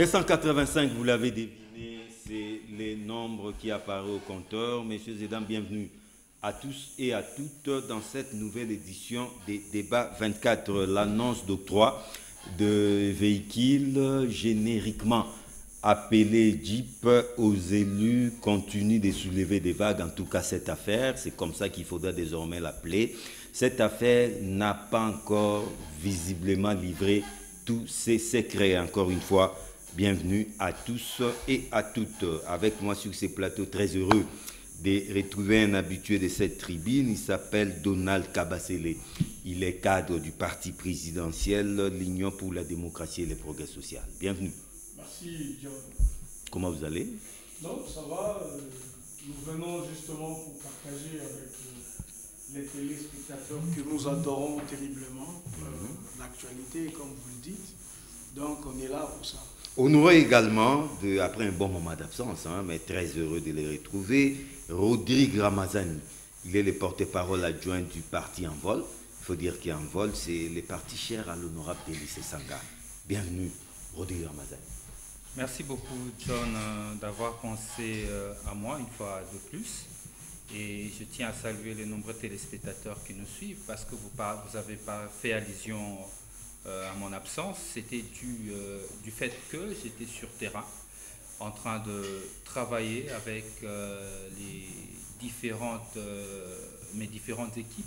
285, vous l'avez deviné, c'est les nombres qui apparaissent au compteur. Messieurs et dames, bienvenue à tous et à toutes dans cette nouvelle édition des débats 24. L'annonce d'octroi de véhicules génériquement appelés Jeep aux élus continue de soulever des vagues. En tout cas, cette affaire, c'est comme ça qu'il faudra désormais l'appeler. Cette affaire n'a pas encore visiblement livré tous ses secrets. Encore une fois, bienvenue à tous et à toutes. Avec moi sur ces plateaux, très heureux de retrouver un habitué de cette tribune. Il s'appelle Donald Kabasele. Il est cadre du parti présidentiel, l'Union pour la démocratie et le progrès social. Bienvenue. Merci, John. Comment vous allez? Non, ça va. Nous venons justement pour partager avec les téléspectateurs que nous adorons terriblement l'actualité, comme vous le dites. Donc, on est là pour ça. Honoré également, après un bon moment d'absence, mais très heureux de les retrouver, Rodrigue Ramazani. Il est le porte-parole adjoint du parti En Vol. Il faut dire qu'En Vol, c'est le parti cher à l'honorable Délice Sanga. Bienvenue, Rodrigue Ramazani. Merci beaucoup, John, d'avoir pensé à moi une fois de plus. Et je tiens à saluer les nombreux téléspectateurs qui nous suivent parce que vous avez pas fait allusion à mon absence. C'était du fait que j'étais sur terrain en train de travailler avec mes différentes équipes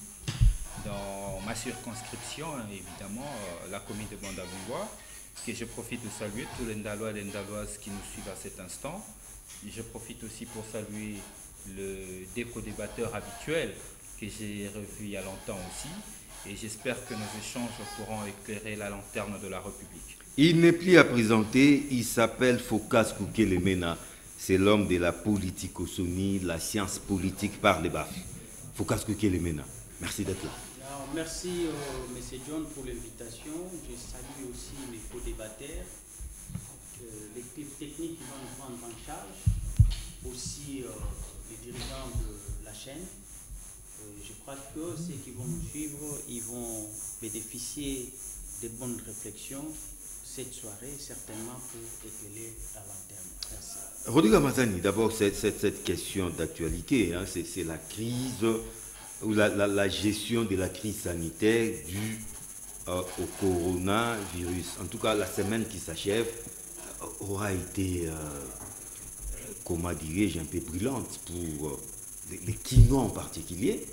dans ma circonscription, évidemment, la commune de Bandabouwa, que je profite de saluer tous les Ndalois et les Ndaloises qui nous suivent à cet instant. Je profite aussi pour saluer le déco-débatteur habituel que j'ai revu il y a longtemps aussi. Et j'espère que nos échanges pourront éclairer la lanterne de la République. Il n'est plus à présenter, il s'appelle Phocas Koukelemena. C'est l'homme de la politique au Soni, la science politique par les baffes. Phocas Koukelemena, merci d'être là. Alors, merci M. John pour l'invitation. Je salue aussi mes co-débatteurs, l'équipe technique qui va nous prendre en charge, aussi les dirigeants de la chaîne. Je crois que ceux qui vont nous suivre, ils vont bénéficier de bonnes réflexions cette soirée, certainement pour éclairer la lanterne. Merci. Rodrigue Ramazani, d'abord, cette question d'actualité, c'est la crise ou la gestion de la crise sanitaire due au coronavirus. En tout cas, la semaine qui s'achève aura été, comment dirais-je, un peu brûlante pour les Kinois en particulier,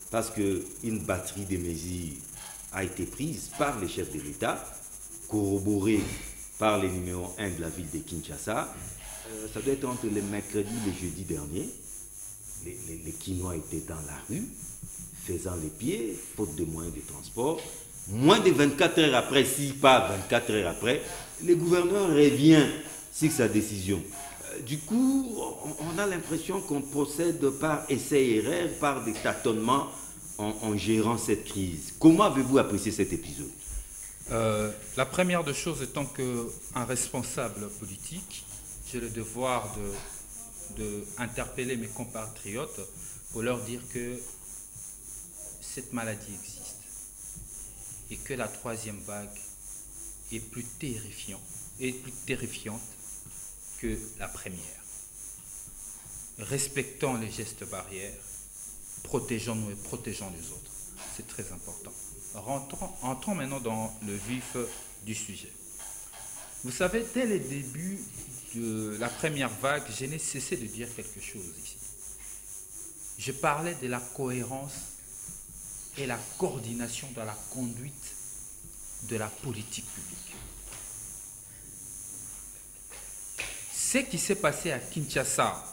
parce qu'une batterie de mesures a été prise par les chefs de l'État, corroborée par les numéros 1 de la ville de Kinshasa. Ça doit être entre le mercredi et le jeudi dernier. Les Kinois étaient dans la rue, faisant les pieds, faute de moyens de transport. Moins de 24 heures après, si pas 24 heures après, le gouverneur revient sur sa décision. Du coup, on a l'impression qu'on procède par essai-erreur, par des tâtonnements en gérant cette crise. Comment avez-vous apprécié cet épisode? La première des choses étant qu'un responsable politique, j'ai le devoir d'interpeller mes compatriotes pour leur dire que cette maladie existe et que la troisième vague est plus terrifiante que la première. Respectons les gestes barrières, protégeons-nous et protégeons les autres. C'est très important. Entrons maintenant dans le vif du sujet. Vous savez, dès le début de la première vague, je n'ai cessé de dire quelque chose ici. Je parlais de la cohérence et la coordination dans la conduite de la politique publique. Ce qui s'est passé à Kinshasa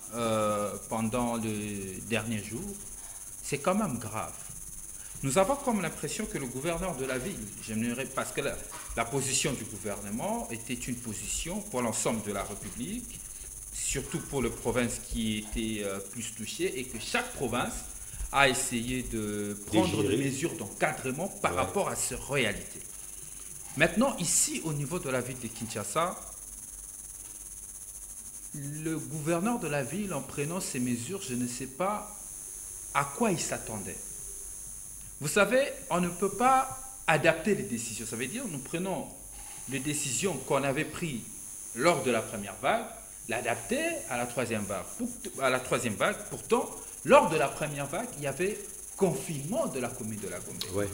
pendant le dernier jour, c'est quand même grave. Nous avons comme l'impression que le gouverneur de la ville, parce que la position du gouvernement était une position pour l'ensemble de la République, surtout pour les provinces qui étaient plus touchées, et que chaque province a essayé de prendre des mesures d'encadrement par rapport à ces réalités. Maintenant, ici, au niveau de la ville de Kinshasa, le gouverneur de la ville, en prenant ces mesures, je ne sais pas à quoi il s'attendait. Vous savez, on ne peut pas adapter les décisions. Ça veut dire nous prenons les décisions qu'on avait prises lors de la première vague, l'adapter à la troisième vague. Pourtant, lors de la première vague, il y avait confinement de la commune de la Gombe. Ouais.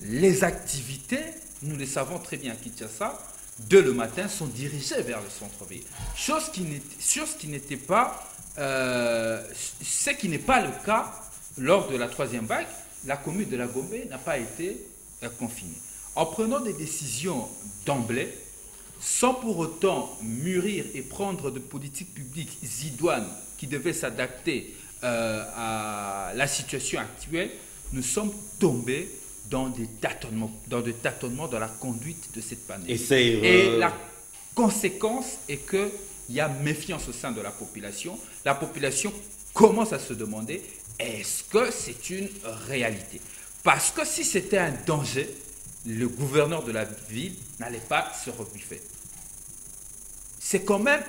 Les activités, nous le savons très bien à Kinshasa, dès le matin, sont dirigées vers le centre-ville. Chose qui n'était pas, ce qui n'est pas le cas lors de la troisième vague. La commune de la Gombe n'a pas été confinée. En prenant des décisions d'emblée, sans pour autant mûrir et prendre de politiques publiques idoines qui devaient s'adapter à la situation actuelle, nous sommes tombés dans des tâtonnements dans la conduite de cette pandémie. Et la conséquence est qu'il y a méfiance au sein de la population. La population commence à se demander, est-ce que c'est une réalité? Parce que si c'était un danger, le gouverneur de la ville n'allait pas se rebuffer. C'est quand même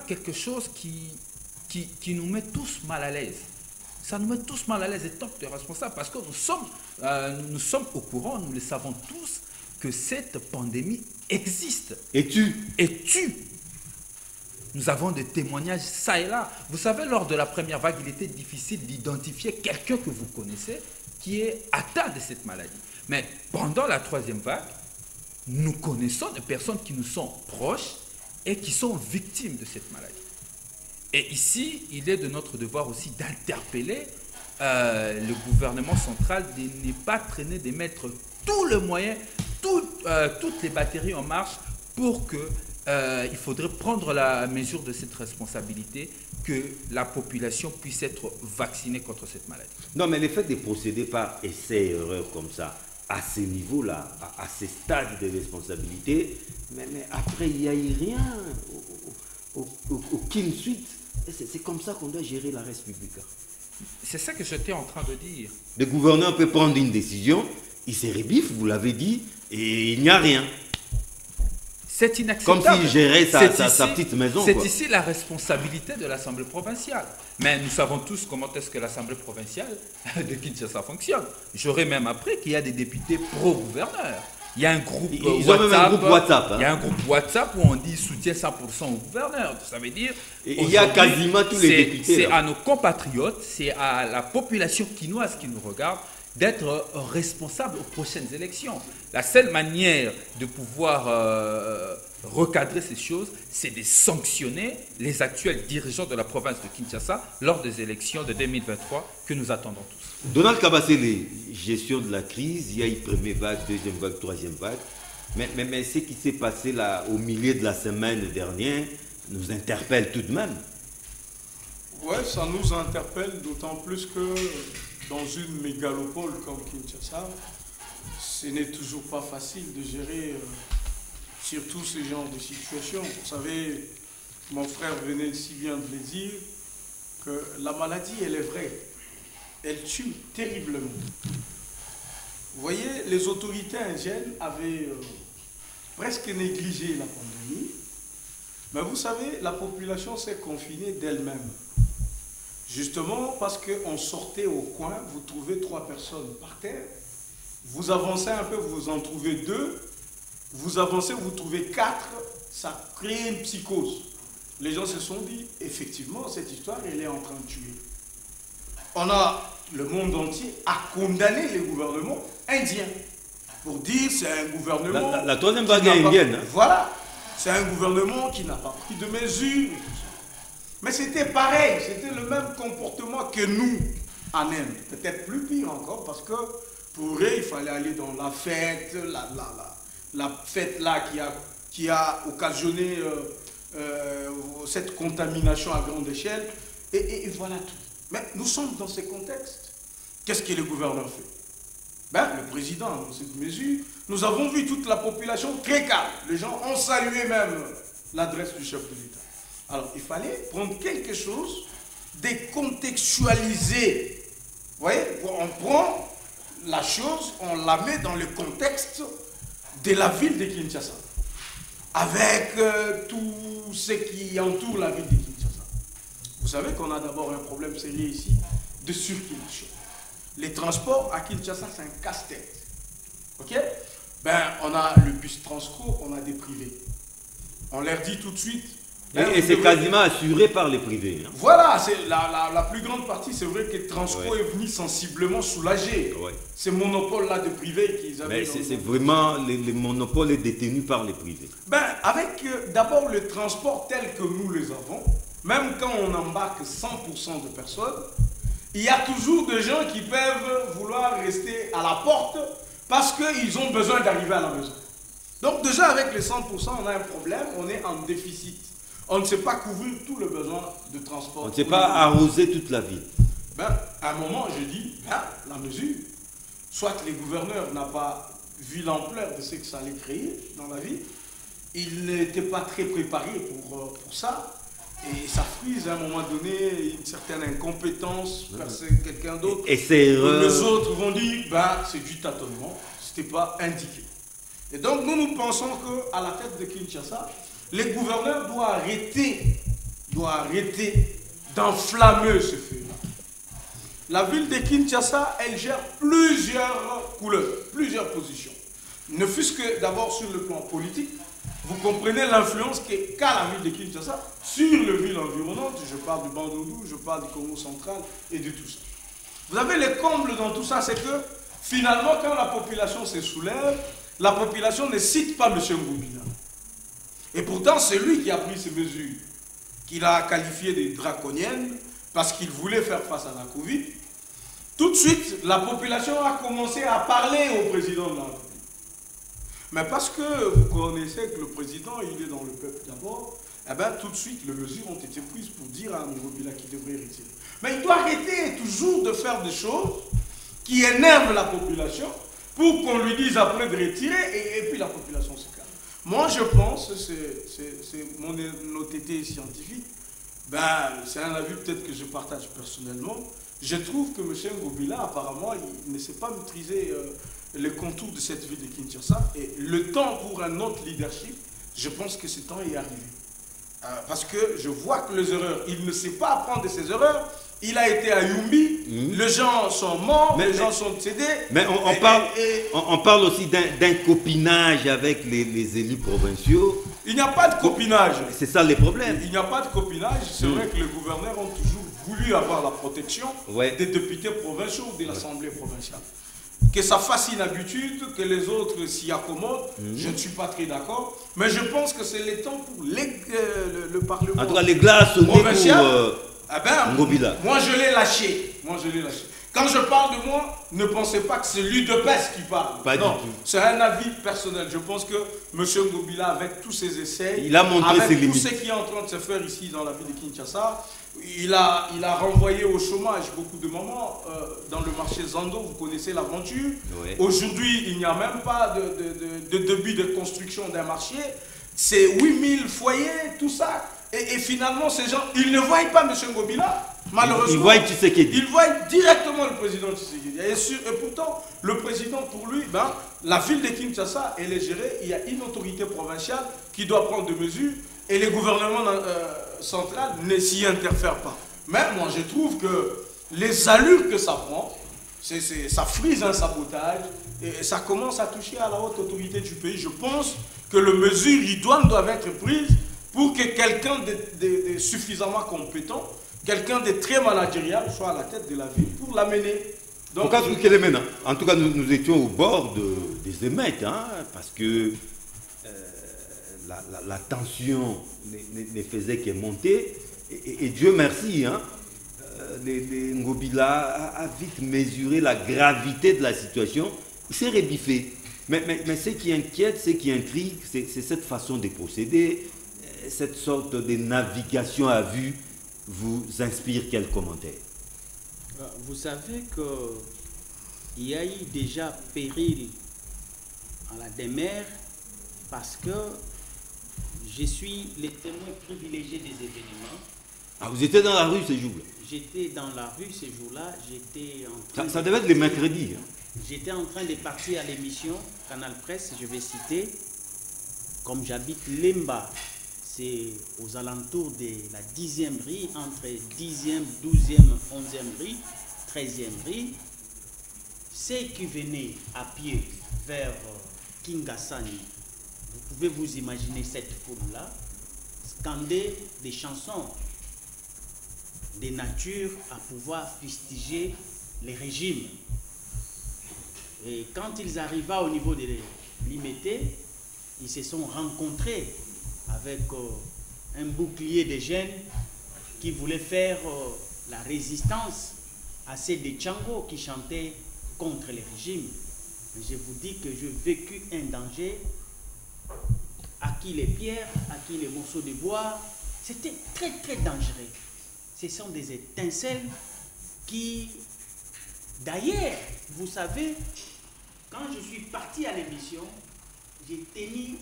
quelque chose qui nous met tous mal à l'aise. Ça nous met tous mal à l'aise et tant que responsables parce que nous sommes au courant, nous le savons tous, que cette pandémie existe. Et tue. Nous avons des témoignages ça et là. Vous savez, lors de la première vague, il était difficile d'identifier quelqu'un que vous connaissez qui est atteint de cette maladie. Mais pendant la troisième vague, nous connaissons des personnes qui nous sont proches et qui sont victimes de cette maladie. Et ici, il est de notre devoir aussi d'interpeller le gouvernement central de ne pas traîner, de mettre tous les moyens, toutes les batteries en marche pour que il faudrait prendre la mesure de cette responsabilité que la population puisse être vaccinée contre cette maladie. Non, mais le fait de procéder par essai-erreur comme ça, à ce niveau-là, à ce stade de responsabilité, mais après, il n'y a rien, aucune suite. C'est comme ça qu'on doit gérer la République. C'est ça que j'étais en train de dire. Le gouverneur peut prendre une décision, il se rebiffe, vous l'avez dit, et il n'y a rien. C'est inacceptable. Comme s'il gérait sa petite maison. C'est ici la responsabilité de l'Assemblée provinciale. Mais nous savons tous comment est-ce que l'Assemblée provinciale de Kinshasa fonctionne. J'aurais même appris qu'il y a des députés pro-gouverneur. Il y a un groupe WhatsApp. Il y a un groupe WhatsApp où on dit soutien 100% au gouverneur. Ça veut dire... Il y a quasiment tous les députés. C'est à nos compatriotes, c'est à la population quinoise qui nous regarde d'être responsable aux prochaines élections. La seule manière de pouvoir recadrer ces choses, c'est de sanctionner les actuels dirigeants de la province de Kinshasa lors des élections de 2023 que nous attendons tous. Donald Kabasele, gestion de la crise, il y a une première vague, deuxième vague, troisième vague. Mais ce qui s'est passé là au milieu de la semaine dernière nous interpelle tout de même. Oui, ça nous interpelle d'autant plus que dans une mégalopole comme Kinshasa, ce n'est toujours pas facile de gérer surtout ce genre de situation. Vous savez, mon frère venait si bien de le dire, que la maladie, elle est vraie. Elle tue terriblement. Vous voyez, les autorités indiennes avaient presque négligé la pandémie. Mais vous savez, la population s'est confinée d'elle-même. Justement parce qu'on sortait au coin, vous trouvez 3 personnes par terre, vous avancez un peu, vous en trouvez 2, vous avancez, vous trouvez 4, ça crée une psychose. Les gens se sont dit, effectivement, cette histoire, elle est en train de tuer. Le monde entier a condamné les gouvernements indiens pour dire c'est un gouvernement... La troisième vague est indienne. Hein. Voilà, c'est un gouvernement qui n'a pas pris de mesures. Mais c'était pareil, c'était le même comportement que nous en Inde. Peut-être plus pire encore, parce que pour eux, il fallait aller dans la fête, la fête là qui a occasionné cette contamination à grande échelle. Et voilà tout. Mais nous sommes dans ces contextes. Qu'est-ce que le gouverneur fait? Le président, dans cette mesure, nous avons vu toute la population très calme. Les gens ont salué même l'adresse du chef de l'État. Alors, il fallait prendre quelque chose, décontextualiser. Vous voyez, on prend la chose, on la met dans le contexte de la ville de Kinshasa, avec tout ce qui entoure la ville de Kinshasa. Vous savez qu'on a d'abord un problème sérieux ici de circulation. Les transports à Kinshasa, c'est un casse-tête. Ok? On a le bus Transco, on a des privés. On leur dit tout de suite. Et c'est quasiment assuré par les privés. Hein. Voilà, c'est la plus grande partie. C'est vrai que Transco est venu sensiblement soulager ces monopoles-là de privés qu'ils avaient. Mais c'est vraiment, les monopoles est détenu par les privés. Ben, avec d'abord le transport tel que nous les avons, même quand on embarque 100% de personnes, il y a toujours des gens qui peuvent vouloir rester à la porte parce qu'ils ont besoin d'arriver à la maison. Donc déjà avec les 100%, on a un problème, on est en déficit. On ne sait pas couvrir tous les besoins de transport. On ne sait pas arroser toute la ville. Ben, à un moment, je dis, ben, la mesure, soit les gouverneurs n'ont pas vu l'ampleur de ce que ça allait créer dans la ville, ils n'étaient pas très préparés pour ça, et ça frise à un moment donné une certaine incompétence vers quelqu'un d'autre. Et c'est les autres vont dire, ben, c'est du tâtonnement, ce n'était pas indiqué. Et donc nous pensons qu'à la tête de Kinshasa, les gouverneurs doivent arrêter d'enflammer ce feu-là. La ville de Kinshasa, elle gère plusieurs couleurs, plusieurs positions. Ne fût-ce que d'abord sur le plan politique, vous comprenez l'influence qu'a la ville de Kinshasa sur les villes environnantes. Je parle du Bandundu, je parle du Congo central et de tout ça. Vous avez les combles dans tout ça, c'est que finalement, quand la population se soulève, la population ne cite pas M. Ngobila. Et pourtant, c'est lui qui a pris ces mesures, qu'il a qualifiées de draconiennes, parce qu'il voulait faire face à la Covid. Tout de suite, la population a commencé à parler au président de la République. Mais parce que vous connaissez que le président, il est dans le peuple d'abord, eh bien, tout de suite, les mesures ont été prises pour dire à Ngobila qu'il devrait retirer. Mais il doit arrêter toujours de faire des choses qui énervent la population pour qu'on lui dise après de retirer et puis la population se calme. Moi, je pense, c'est mon honnêteté scientifique, ben, c'est un avis peut-être que je partage personnellement. Je trouve que M. Ngobila, apparemment, il ne sait pas maîtriser les contours de cette ville de Kinshasa. Et le temps pour un autre leadership, je pense que ce temps est arrivé. Parce que je vois que les erreurs, il ne sait pas apprendre de ses erreurs. Il a été à Yumbi, les gens sont morts, les gens sont décédés. Mais on parle aussi d'un copinage avec les élus provinciaux. Il n'y a pas de copinage. C'est ça les problèmes. Il n'y a pas de copinage. C'est vrai que les gouverneurs ont toujours voulu avoir la protection des députés provinciaux de l'Assemblée provinciale. Que ça fasse une habitude, que les autres s'y accommodent, je ne suis pas très d'accord. Mais je pense que c'est le temps pour le Parlement. En tout cas, les glaces au nez pour Ngobila. Moi, je l'ai lâché. Quand je parle de moi, ne pensez pas que c'est l'UDPS qui parle. Non, c'est un avis personnel. Je pense que M. Ngobila, avec tous ses essais, il a montré ses limites. Avec tout ce qui est en train de se faire ici dans la ville de Kinshasa, il a renvoyé au chômage beaucoup de mamans dans le marché Zando. Vous connaissez l'aventure. Oui. Aujourd'hui, il n'y a même pas de début de construction d'un marché. C'est 8000 foyers, tout ça. Et finalement, ces gens, ils ne voient pas M. Ngobila. Malheureusement, ils voient Tshisekedi. Ils voient directement le président Tshisekedi. Et pourtant, le président, pour lui, ben, la ville de Kinshasa, elle est gérée. Il y a une autorité provinciale qui doit prendre des mesures. Et les gouvernements centraux ne s'y interfèrent pas. Mais moi, je trouve que les allures que ça prend, ça frise un sabotage. Et ça commence à toucher à la haute autorité du pays. Je pense que les mesures idoines doivent être prises pour que quelqu'un de suffisamment compétent, quelqu'un de très managérial soit à la tête de la ville pour l'amener. Donc, en tout cas, nous étions au bord des émeutes, hein, parce que la tension ne faisait que monter. Et Dieu merci, hein, Ngobila a vite mesuré la gravité de la situation. Il s'est rébiffé. Mais ce qui inquiète, ce qui intrigue, c'est cette façon de procéder, cette sorte de navigation à vue. Vous inspire quel commentaire? Vous savez qu'il y a eu déjà péril à la demeure parce que je suis le témoin privilégié des événements. Ah, vous étiez dans la rue ces jours-là? J'étais dans la rue ces jours-là. Ça devait être le mercredi. Hein. J'étais en train de partir à l'émission Canal Presse, je vais citer, comme j'habite Lemba. C'est aux alentours de la 10e rue, entre 10e, 12e, 11e rue, 13e rue. Ceux qui venaient à pied vers Kingasani Vous pouvez vous imaginer cette foule-là scander des chansons de nature à pouvoir fustiger les régimes. Et quand ils arrivaient au niveau de l'Imité, ils se sont rencontrés avec un bouclier de jeunes qui voulaient faire la résistance à ces des Tchango qui chantaient contre les régimes. Je vous dis que j'ai vécu un danger, à qui les pierres, à qui les morceaux de bois, c'était très très dangereux. Ce sont des étincelles qui, d'ailleurs, vous savez, quand je suis parti à l'émission, j'ai tenu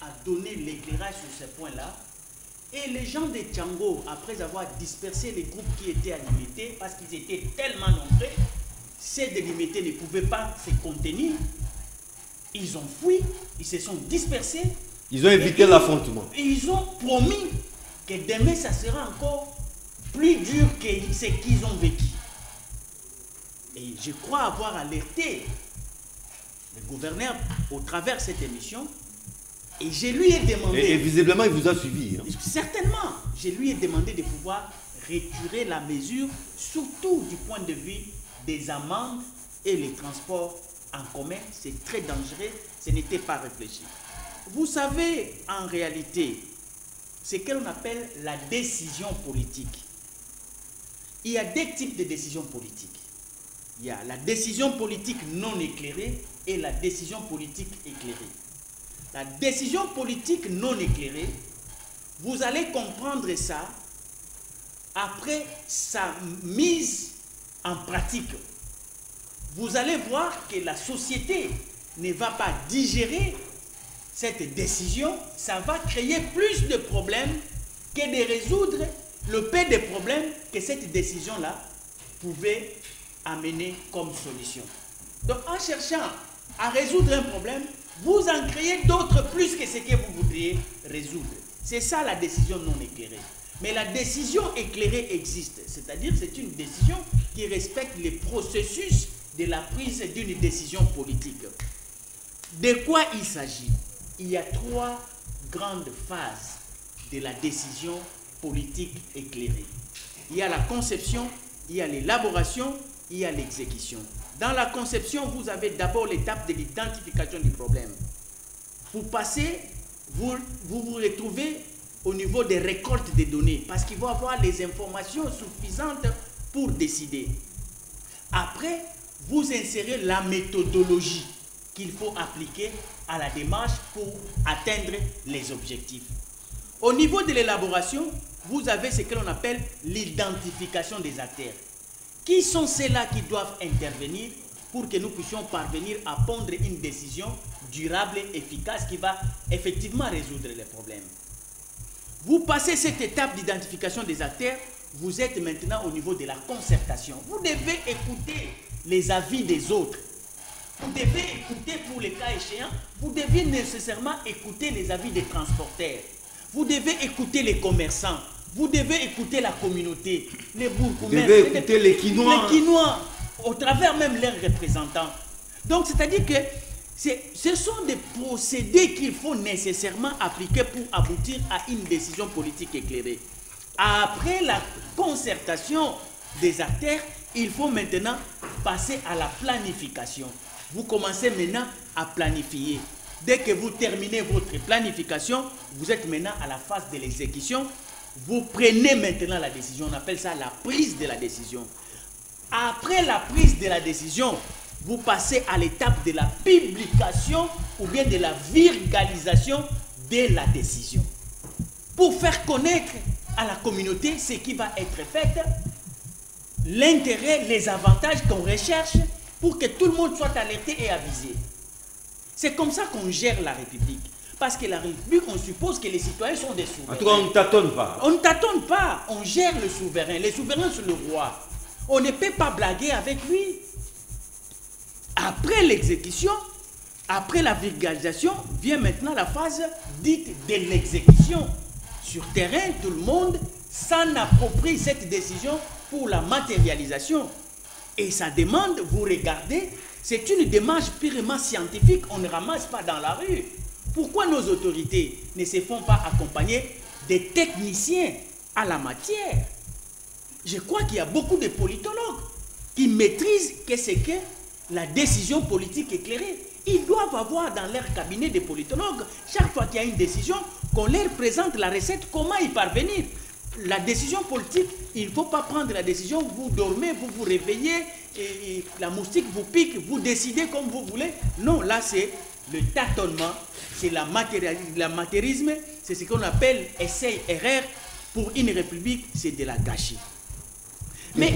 à donner l'éclairage sur ce point-là. Et les gens de Tchango, après avoir dispersé les groupes qui étaient à l'Imité, parce qu'ils étaient tellement nombreux, ceux de l'Imité ne pouvaient pas se contenir. Ils ont fui, ils se sont dispersés. Ils ont évité l'affrontement. Et ils ont promis que demain, ça sera encore plus dur que ce qu'ils ont vécu. Et je crois avoir alerté le gouverneur au travers de cette émission. Et je lui ai demandé... Et visiblement, il vous a suivi. Hein. Certainement. Je lui ai demandé de pouvoir retirer la mesure, surtout du point de vue des amendes et les transports en commun. C'est très dangereux. Ce n'était pas réfléchi. Vous savez, en réalité, ce qu'on appelle la décision politique. Il y a deux types de décisions politiques. Il y a la décision politique non éclairée et la décision politique éclairée. La décision politique non éclairée, vous allez comprendre ça après sa mise en pratique. Vous allez voir que la société ne va pas digérer cette décision, ça va créer plus de problèmes que de résoudre le peu de problèmes que cette décision-là pouvait amener comme solution. Donc en cherchant à résoudre un problème, vous en créez d'autres plus que ce que vous voudriez résoudre. C'est ça la décision non éclairée. Mais la décision éclairée existe, c'est-à-dire c'est une décision qui respecte les processus de la prise d'une décision politique. De quoi il s'agit? Il y a trois grandes phases de la décision politique éclairée. Il y a la conception, il y a l'élaboration, il y a l'exécution. Dans la conception, vous avez d'abord l'étape de l'identification du problème. Vous passez, vous vous retrouvez au niveau des récoltes des données, parce qu'il faut avoir les informations suffisantes pour décider. Après, vous insérez la méthodologie qu'il faut appliquer à la démarche pour atteindre les objectifs. Au niveau de l'élaboration, vous avez ce que l'on appelle l'identification des acteurs. Qui sont ceux-là qui doivent intervenir pour que nous puissions parvenir à prendre une décision durable et efficace qui va effectivement résoudre les problèmes. Vous passez cette étape d'identification des acteurs, vous êtes maintenant au niveau de la concertation. Vous devez écouter les avis des autres. Vous devez écouter, pour les cas échéants, vous devez nécessairement écouter les avis des transporteurs. Vous devez écouter les commerçants. Vous devez écouter la communauté, les bourgmestres, vous devez écouter les Quinois. Les Quinois, au travers même leurs représentants. Donc, c'est-à-dire que ce sont des procédés qu'il faut nécessairement appliquer pour aboutir à une décision politique éclairée. Après la concertation des acteurs, il faut maintenant passer à la planification. Vous commencez maintenant à planifier. Dès que vous terminez votre planification, vous êtes maintenant à la phase de l'exécution. Vous prenez maintenant la décision, on appelle ça la prise de la décision. Après la prise de la décision, vous passez à l'étape de la publication ou bien de la virgalisation de la décision. Pour faire connaître à la communauté ce qui va être fait, l'intérêt, les avantages qu'on recherche pour que tout le monde soit alerté et avisé. C'est comme ça qu'on gère la République. Parce que la République, on suppose que les citoyens sont des souverains. En tout cas, on ne tâtonne pas. On ne tâtonne pas. On gère le souverain. Les souverains, c'est le roi. On ne peut pas blaguer avec lui. Après l'exécution, après la virgalisation, vient maintenant la phase dite de l'exécution. Sur terrain, tout le monde s'en approprie cette décision pour la matérialisation. Et ça demande, vous regardez, c'est une démarche purement scientifique. On ne ramasse pas dans la rue. Pourquoi nos autorités ne se font pas accompagner des techniciens à la matière? Je crois qu'il y a beaucoup de politologues qui maîtrisent ce que la décision politique éclairée. Ils doivent avoir dans leur cabinet des politologues, chaque fois qu'il y a une décision, qu'on leur présente la recette, comment y parvenir. La décision politique, il ne faut pas prendre la décision, vous dormez, vous vous réveillez, et la moustique vous pique, vous décidez comme vous voulez. Non, là c'est le tâtonnement, c'est l'amateurisme, c'est ce qu'on appelle essai-erreur. Pour une république, c'est de la gâchis. Mais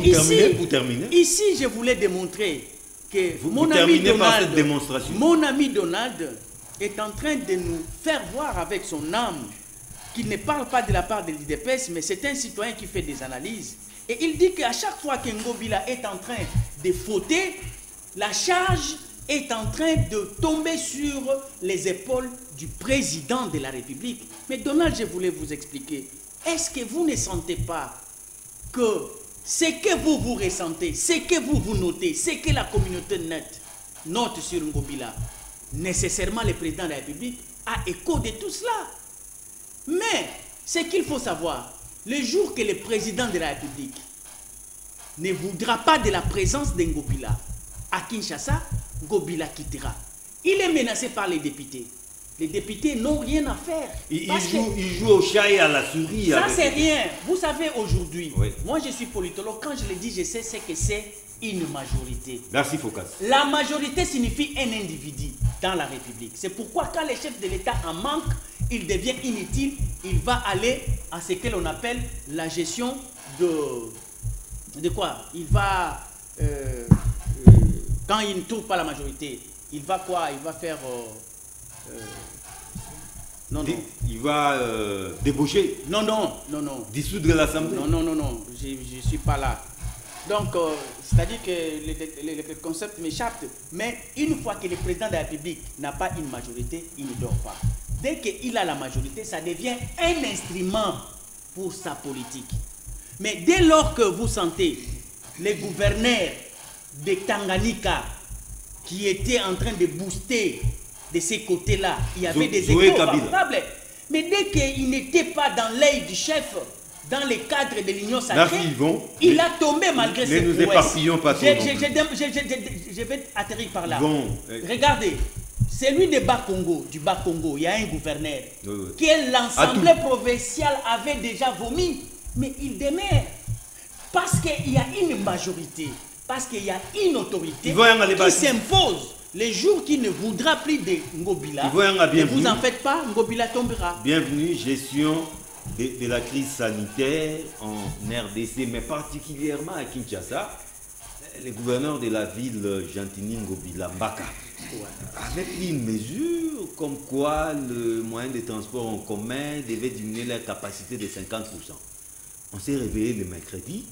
ici, je voulais démontrer que mon ami Donald est en train de nous faire voir avec son âme qu'il ne parle pas de la part de l'IDPS, mais c'est un citoyen qui fait des analyses. Et il dit qu'à chaque fois que Ngobila est en train de fauter, la charge est en train de tomber sur les épaules du président de la République. Mais Donald, je voulais vous expliquer, est-ce que vous ne sentez pas que ce que vous ressentez, ce que vous notez, ce que la communauté note sur Ngobila, nécessairement le président de la République a écho de tout cela? Mais ce qu'il faut savoir, le jour que le président de la République ne voudra pas de la présence de Ngobila à Kinshasa, Ngobila quittera. Il est menacé par les députés. Les députés n'ont rien à faire. Il joue au chat et à la souris. Ça, c'est rien. Vous savez, aujourd'hui, moi je suis politologue, quand je le dis, je sais ce que c'est une majorité. Merci Focas. La majorité signifie un individu dans la République. C'est pourquoi quand le chef de l'État en manque, il devient inutile, il va aller à ce que l'on appelle la gestion de quoi? Il va, quand il ne trouve pas la majorité, il va quoi? Il va faire... Il va débaucher. Non. Dissoudre l'Assemblée. Non, je ne suis pas là. Donc, c'est-à-dire que le concept m'échappe. Mais une fois que le président de la République n'a pas une majorité, il ne dort pas. Dès qu'il a la majorité, ça devient un instrument pour sa politique. Mais dès lors que vous sentez les gouverneurs de Tanganyika qui étaient en train de booster de ces côtés-là, il y avait des échos favorables. Mais dès qu'il n'était pas dans l'œil du chef, dans le cadre de l'Union sacrée, il a tombé malgré ses prouesses. Nous éparpillons pas trop. Je vais atterrir par là. Regardez, celui du Bas-Congo, il y a un gouverneur que l'Assemblée provinciale avait déjà vomi, mais il demeure. Parce qu'il y a une majorité, parce qu'il y a une autorité qui s'impose. Les jours qui ne voudra plus de Ngobila, ne vous en faites pas, Ngobila tombera. Bienvenue, gestion de la crise sanitaire en RDC, mais particulièrement à Kinshasa. Le gouverneur de la ville, Gentini Ngobila Mbaka, avait pris une mesure comme quoi le moyen de transport en commun devait diminuer la capacité de 50%. On s'est réveillé le mercredi,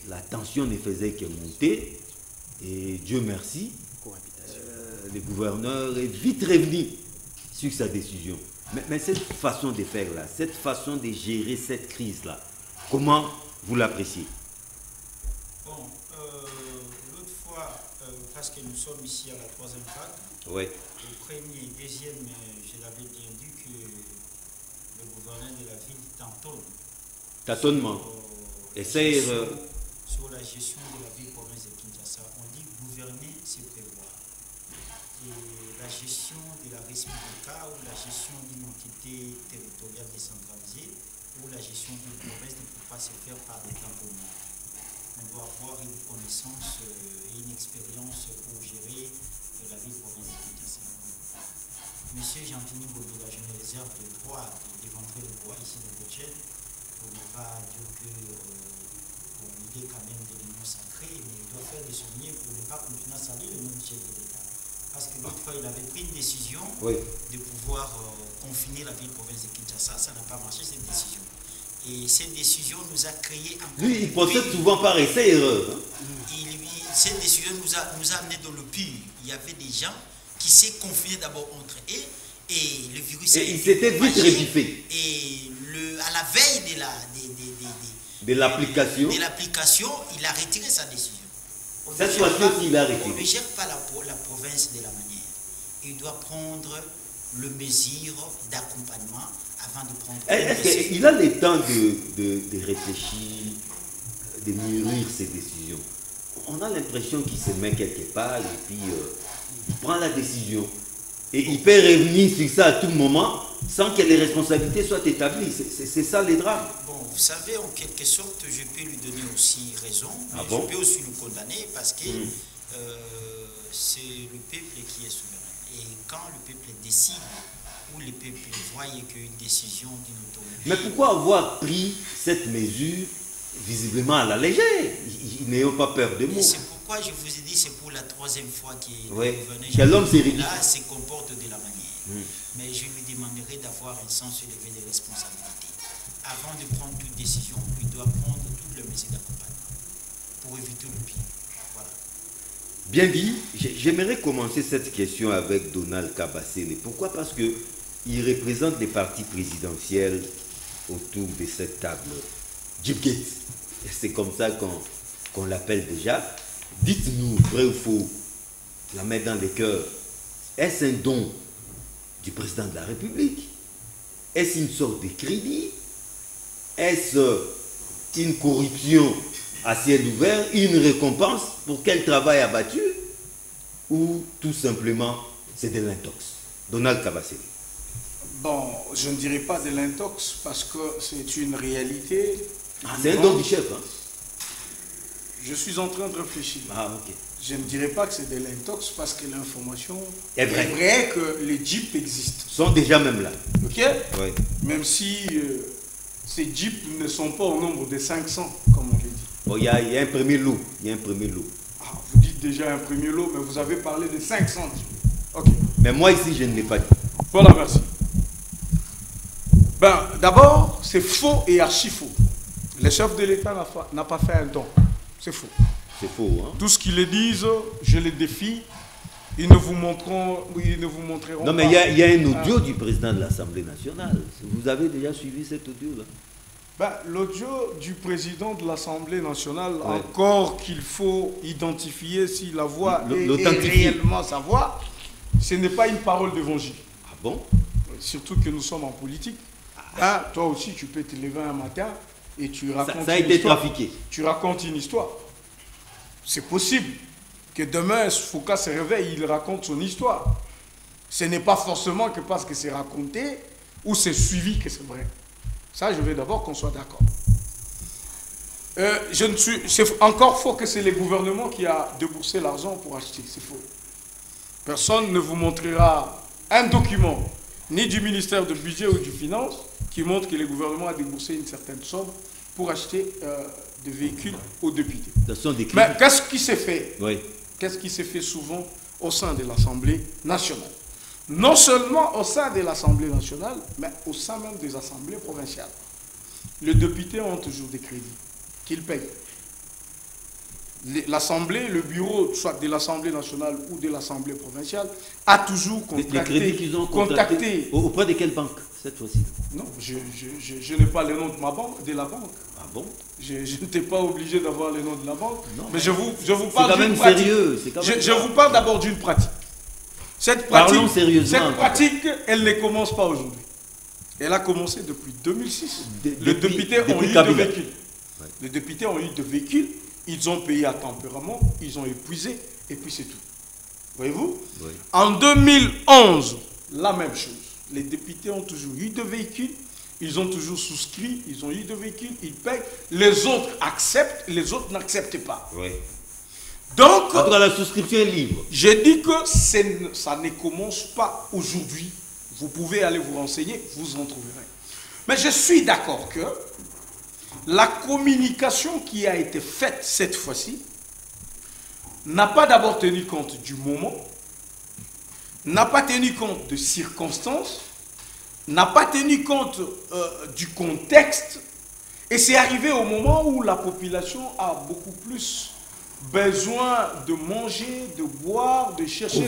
la tension ne faisait que monter, et Dieu merci, le gouverneur est vite revenu sur sa décision. Mais cette façon de faire là, cette façon de gérer cette crise là, comment vous l'appréciez? Bon, l'autre fois, parce que nous sommes ici à la troisième vague, le premier et deuxième, je l'avais bien dit que le gouverneur de la ville tâtonne. Tâtonnement. Essayer sur la gestion de la ville province de Kinshasa. On dit gouverner, c'est prévoir. Et la gestion de la République ou la gestion d'une entité territoriale décentralisée ou la gestion d'une province ne peut pas se faire par des tamponnements. On doit avoir une connaissance et une expérience pour gérer la ville province de Kinshasa. Monsieur Gentini Ngobila, je me réserve le droit d'éventrer le droit ici de Bochel pour ne pas dire que il est quand même de l'union sacrée, mais il doit faire des souvenirs pour ne pas continuer à salir le nom du chef de l'État. Parce que l'autre fois, il avait pris une décision de pouvoir confiner la ville-province de Kinshasa. Ça n'a pas marché, cette décision. Et cette décision nous a créé un... Lui, il procède souvent par essai-erreur. Cette décision nous a amené dans le pire. Il y avait des gens qui s'est confinés d'abord entre eux et le virus... Et il s'était vite rédiffé. Et à la veille de l'application, il a retiré sa décision. Cette fois-ci, il a retiré. On ne gère pas la province de la manière. Il doit prendre le mesure d'accompagnement avant de prendre Est-ce qu'il a le temps de réfléchir, de mûrir ses décisions? On a l'impression qu'il se met quelque part et puis il prend la décision. Et il peut revenir sur ça à tout moment sans que les responsabilités soient établies. C'est ça les drames. Bon, vous savez, en quelque sorte, je peux lui donner aussi raison, mais bon? je peux aussi le condamner parce que c'est le peuple qui est souverain. Et quand le peuple décide, ou le peuple voit qu'une décision d'une autorité... Mais pourquoi avoir pris cette mesure visiblement à la légère, n'ayant pas peur de mots? C'est pourquoi je vous ai dit, c'est pour la troisième fois qu'il oui. L'homme là, se comporte de la manière. Mais je lui demanderai d'avoir un sens élevé des responsabilités. Avant de prendre toute décision, il doit prendre toutes les mesures d'accompagnement pour éviter le pire. Voilà. Bien dit, j'aimerais commencer cette question avec Donald Kabasele. Pourquoi? Parce qu'il représente les partis présidentiels autour de cette table. Djibgate, c'est comme ça qu'on l'appelle déjà. Dites-nous, vrai ou faux, la main dans les cœurs, est-ce un don du président de la République? Est-ce une sorte de crédit? Est-ce une corruption à ciel ouvert, une récompense pour quel travail abattu? Ou tout simplement, c'est de l'intox? Donald Kabasele. Bon, je ne dirais pas de l'intox parce que c'est une réalité. C'est un don du chef. Hein? Je suis en train de réfléchir. Ah, ok. Je ne dirais pas que c'est de l'intox parce que l'information est vrai que les jeeps existent. Sont déjà même là. Ok? Oui. Même si ces jeeps ne sont pas au nombre de 500, comme on l'a dit. Bon, il y a un premier lot. Il y a un premier lot. Ah, vous dites déjà un premier lot, mais vous avez parlé de 500 jeeps. Ok. Mais moi ici, je ne l'ai pas dit. Voilà, merci. Ben, d'abord, c'est faux et archi faux. Le chef de l'État n'a pas fait un don. C'est faux. C'est faux, hein? Tout ce qu'ils le disent, je les défie. Ils ne vous montreront non, mais il y a un audio du président de l'Assemblée nationale. Vous avez déjà suivi cet audio-là? Ben, l'audio du président de l'Assemblée nationale, encore qu'il faut identifier si la voix est réellement sa voix, ce n'est pas une parole d'évangile. Ah bon? Surtout que nous sommes en politique. Hein, toi aussi, tu peux te lever un matin et tu racontes ça a été trafiqué. Tu racontes une histoire. C'est possible que demain, Foucault se réveille, il raconte son histoire. Ce n'est pas forcément que parce que c'est raconté ou c'est suivi que c'est vrai. Ça, je veux d'abord qu'on soit d'accord. C'est encore faux que c'est le gouvernement qui a déboursé l'argent pour acheter. C'est faux. Personne ne vous montrera un document, ni du ministère du Budget ou du Finance, qui montre que le gouvernement a déboursé une certaine somme pour acheter des véhicules aux députés. Mais qu'est-ce qui s'est fait? Oui. Qu'est-ce qui s'est fait souvent au sein de l'Assemblée nationale? Non seulement au sein de l'Assemblée nationale, mais au sein même des assemblées provinciales. Les députés ont toujours des crédits qu'ils payent. L'Assemblée, le bureau, soit de l'Assemblée nationale ou de l'Assemblée provinciale, a toujours contacté. Les crédits qu'ils ont contactés auprès de quelle banque cette fois-ci? Non, je n'ai pas le nom de ma banque, de la banque. Ah bon? Je n'étais pas obligé d'avoir le nom de la banque. Non, mais je vous parle d'une pratique. Sérieux, je vous parle d'abord d'une pratique. Cette pratique, elle ne commence pas aujourd'hui. Elle a commencé depuis 2006. Les députés ont eu des véhicules. Ouais. Les députés ont eu des véhicules, ils ont payé à tempérament, ils ont épuisé, et puis c'est tout. Voyez-vous? Oui. En 2011, la même chose. Les députés ont toujours eu des véhicules, ils ont toujours souscrit, ils ont eu des véhicules, ils payent. Les autres acceptent, les autres n'acceptent pas. Oui. Donc, en tout cas, la souscription est libre. J'ai dit que ça ne commence pas aujourd'hui. Vous pouvez aller vous renseigner, vous en trouverez. Mais je suis d'accord que la communication qui a été faite cette fois-ci n'a pas d'abord tenu compte du moment, n'a pas tenu compte de circonstances, n'a pas tenu compte du contexte, et c'est arrivé au moment où la population a beaucoup plus besoin de manger, de boire, de chercher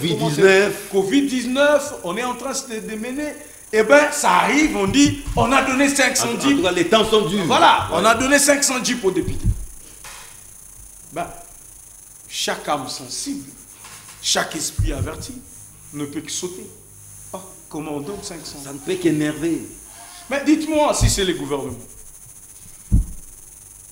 Covid-19, on est en train de démener. Eh bien, ça arrive, on dit, on a donné 500 jeeps. En tout cas, les temps sont durs. Voilà, on a donné 500 jeeps aux députés. Ben, chaque âme sensible, chaque esprit averti ne peut que sauter. Ah, Comment donc 500? Ça ne peut qu'énerver. Mais dites-moi si c'est le gouvernement.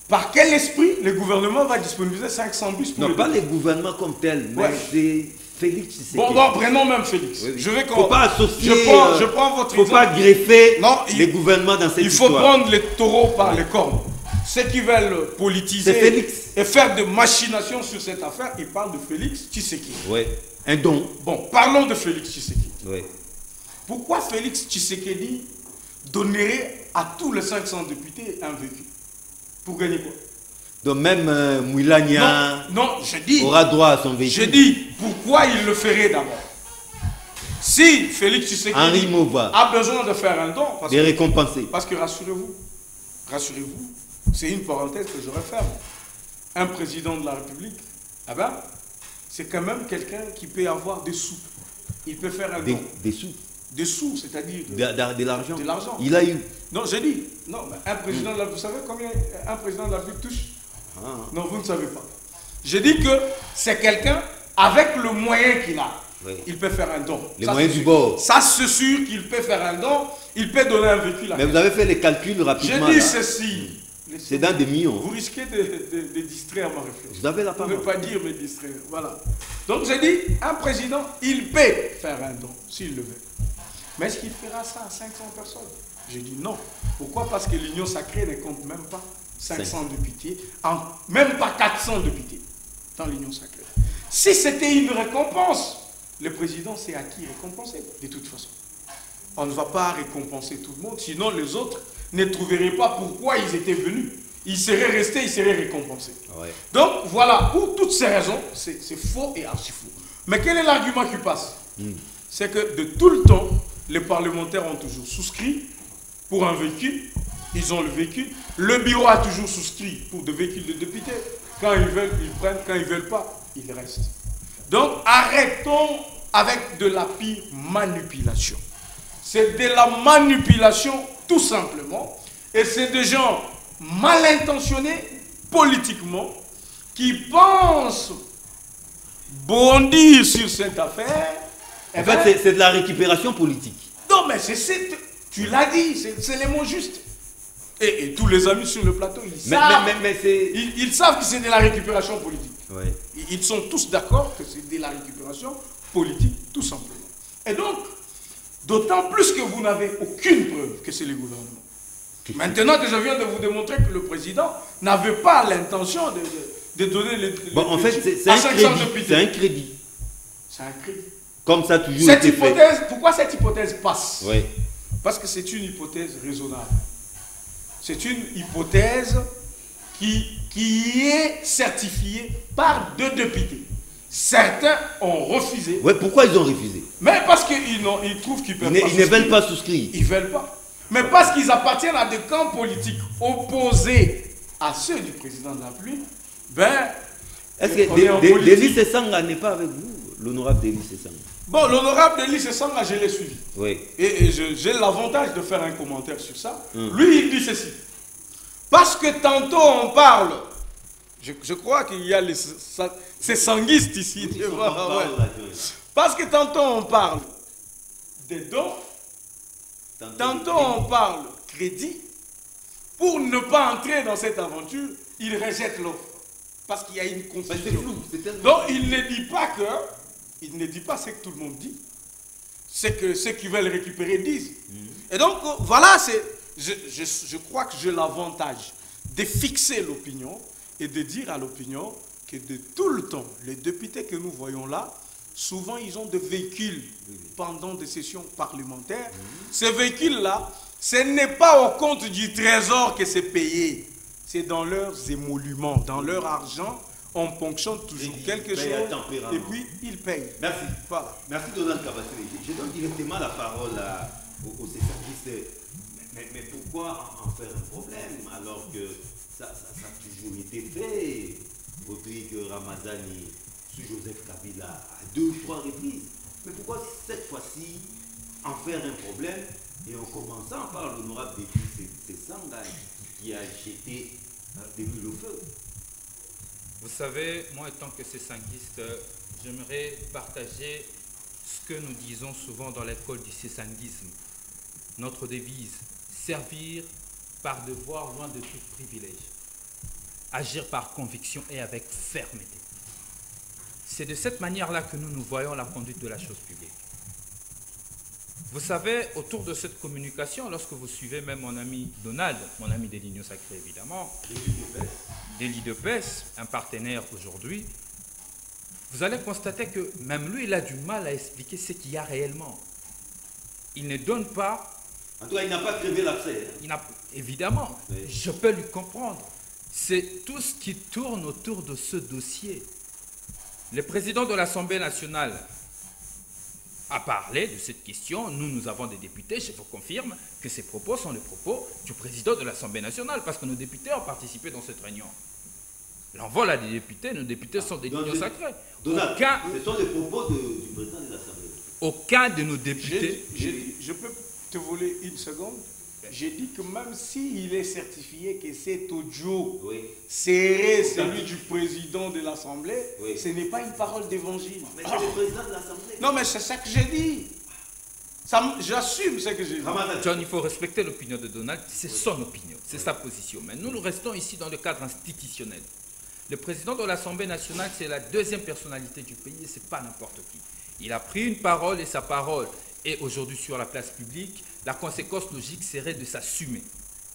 Par quel esprit le gouvernement va disponibiliser 500 bus pour Non, pas les gouvernements comme tels, mais Ouais. c'est Félix Tshisekedi. Bon, prenons même Félix. Oui, oui. Je vais Faut pas associer, je prends votre faut exemple. pas greffer Non, les gouvernements dans cette Il faut histoire. prendre les taureaux par les cornes. Ceux qui veulent politiser C'est Félix. et faire des machinations sur cette affaire, ils parlent de Félix Tshisekedi. Ouais, un don. Bon, parlons de Félix Tshisekedi. Ouais. Pourquoi Félix Tshisekedi donnerait à tous les 500 députés un véhicule? Pour gagner quoi? Donc même Moulania Non, je dis, aura droit à son véhicule. je dis, pourquoi il le ferait d'abord? Si Félix Tshisekedi Henri Mova, a besoin de faire un don, les récompenser. parce que rassurez-vous, c'est une parenthèse que je referme. Un président de la République, ah ben, c'est quand même quelqu'un qui peut avoir des sous. Il peut faire un don. Des sous, Des sous, c'est-à-dire de l'argent. de l'argent. Il a eu. Non, j'ai dit, non, mais un président de la République, vous savez combien un président de la République touche? Non, vous ne savez pas. Je dis que c'est quelqu'un avec le moyen qu'il a. Oui. Il peut faire un don. Les Ça, moyens c'est du sûr. bord. Ça, c'est sûr qu'il peut faire un don. Il peut donner un véhicule à Mais vous avez fait les calculs rapidement. J'ai dit là. ceci. C'est dans des millions. Vous risquez de distraire ma réflexion. Vous avez la Pour ne parole. pas dire me distraire. Voilà. Donc j'ai dit, un président, il peut faire un don, s'il le veut. Mais est-ce qu'il fera ça à 500 personnes? J'ai dit non. Pourquoi? Parce que l'Union sacrée ne compte même pas 500 députés, même pas 400 députés dans l'Union sacrée. Si c'était une récompense, le président sait à qui récompenser, de toute façon. On ne va pas récompenser tout le monde, sinon les autres ne trouveraient pas pourquoi ils étaient venus. Ils seraient restés, ils seraient récompensés. Ouais. Donc voilà, pour toutes ces raisons, c'est faux et archi faux. Mais quel est l'argument qui passe? C'est que de tout le temps, les parlementaires ont toujours souscrit pour un véhicule, ils ont le véhicule. Le bureau a toujours souscrit pour des véhicules de députés. Quand ils veulent, ils prennent. Quand ils ne veulent pas, ils restent. Donc arrêtons avec de la pire manipulation. C'est de la manipulation tout simplement. Et c'est des gens mal intentionnés politiquement qui pensent bondir sur cette affaire. En fait, c'est de la récupération politique. Non, mais tu l'as dit, c'est les mots justes. Et tous les amis sur le plateau, ils savent que c'est de la récupération politique. Ouais. Ils sont tous d'accord que c'est de la récupération politique, tout simplement. Et donc, d'autant plus que vous n'avez aucune preuve que c'est le gouvernement. Maintenant que je viens de vous démontrer que le président n'avait pas l'intention de donner les... Bon, en fait, c'est un crédit. C'est un crédit. C'est un crédit. Comme ça, toujours Cette été fait. hypothèse, pourquoi cette hypothèse passe? Oui. Parce que c'est une hypothèse raisonnable. C'est une hypothèse qui est certifiée par 2 députés. Certains ont refusé. Ouais, pourquoi ils ont refusé? Mais parce qu'ils trouvent qu'ils peuvent pas. Ils ne veulent pas souscrire. Ils ne veulent pas. Mais parce qu'ils appartiennent à des camps politiques opposés à ceux du président de la République, ben... Est-ce que Denis Sessanga n'est pas avec vous, l'honorable Denis Sessanga? Bon, l'honorable Denis Sessanga, je l'ai suivi. Oui. Et j'ai l'avantage de faire un commentaire sur ça. Lui, il dit ceci. Parce que tantôt on parle, je crois qu'il y a ces sanguistes ici. Parce que tantôt on parle des dons, tantôt on parle crédit. Pour ne pas entrer dans cette aventure, il rejette l'offre. Parce qu'il y a une confusion. Donc il ne dit pas ce que tout le monde dit. C'est que ceux qui veulent récupérer disent. Et donc voilà, je crois que j'ai l'avantage de fixer l'opinion et de dire à l'opinion que de tout le temps, les députés que nous voyons là, souvent ils ont des véhicules pendant des sessions parlementaires. Ces véhicules-là, ce n'est pas au compte du trésor que c'est payé. C'est dans leurs émoluments, dans leur argent, on ponctionne toujours quelque chose et puis ils payent. Merci. Voilà. Merci Donald Kabassé. Je donne directement la parole aux services. Mais pourquoi en faire un problème alors que ça a toujours été fait? Rodrigue Ramazani sous Joseph Kabila à 2 ou 3 reprises. Mais pourquoi cette fois-ci en faire un problème et en commençant par l'honorable Denis Sessanga qui a jeté de l'huile au feu? Vous savez, moi, en tant que sessanguiste, j'aimerais partager ce que nous disons souvent dans l'école du cessanguisme. Notre devise, servir par devoir loin de tout privilège. Agir par conviction et avec fermeté. C'est de cette manière-là que nous voyons la conduite de la chose publique. Vous savez, autour de cette communication, lorsque vous suivez même mon ami Donald, mon ami des Lignes Sacrées évidemment, d'Élie de Pes, un partenaire aujourd'hui, vous allez constater que même lui, il a du mal à expliquer ce qu'il y a réellement. Il ne donne pas... En tout cas, il n'a pas crevé l'abcès. Évidemment, oui. Je peux lui comprendre. C'est tout ce qui tourne autour de ce dossier. Le président de l'Assemblée nationale a parlé de cette question. Nous avons des députés, je vous confirme que ces propos sont les propos du président de l'Assemblée nationale, parce que nos députés ont participé dans cette réunion. L'envol à des députés, nos députés sont des lignes sacrées. Donald, ce sont les propos du président de l'Assemblée. Aucun de nos députés... Je peux te voler une seconde? J'ai dit que même s'il est certifié que cet audio serait celui du président de l'Assemblée, ce n'est pas une parole d'évangile. Mais c'est le président de l'Assemblée. Non, mais c'est ça que j'ai dit. J'assume ce que j'ai dit. John, il faut respecter l'opinion de Donald. C'est son opinion, c'est sa position. Mais nous restons ici dans le cadre institutionnel. Le président de l'Assemblée nationale, c'est la deuxième personnalité du pays et ce n'est pas n'importe qui. Il a pris une parole et sa parole est aujourd'hui sur la place publique. La conséquence logique serait de s'assumer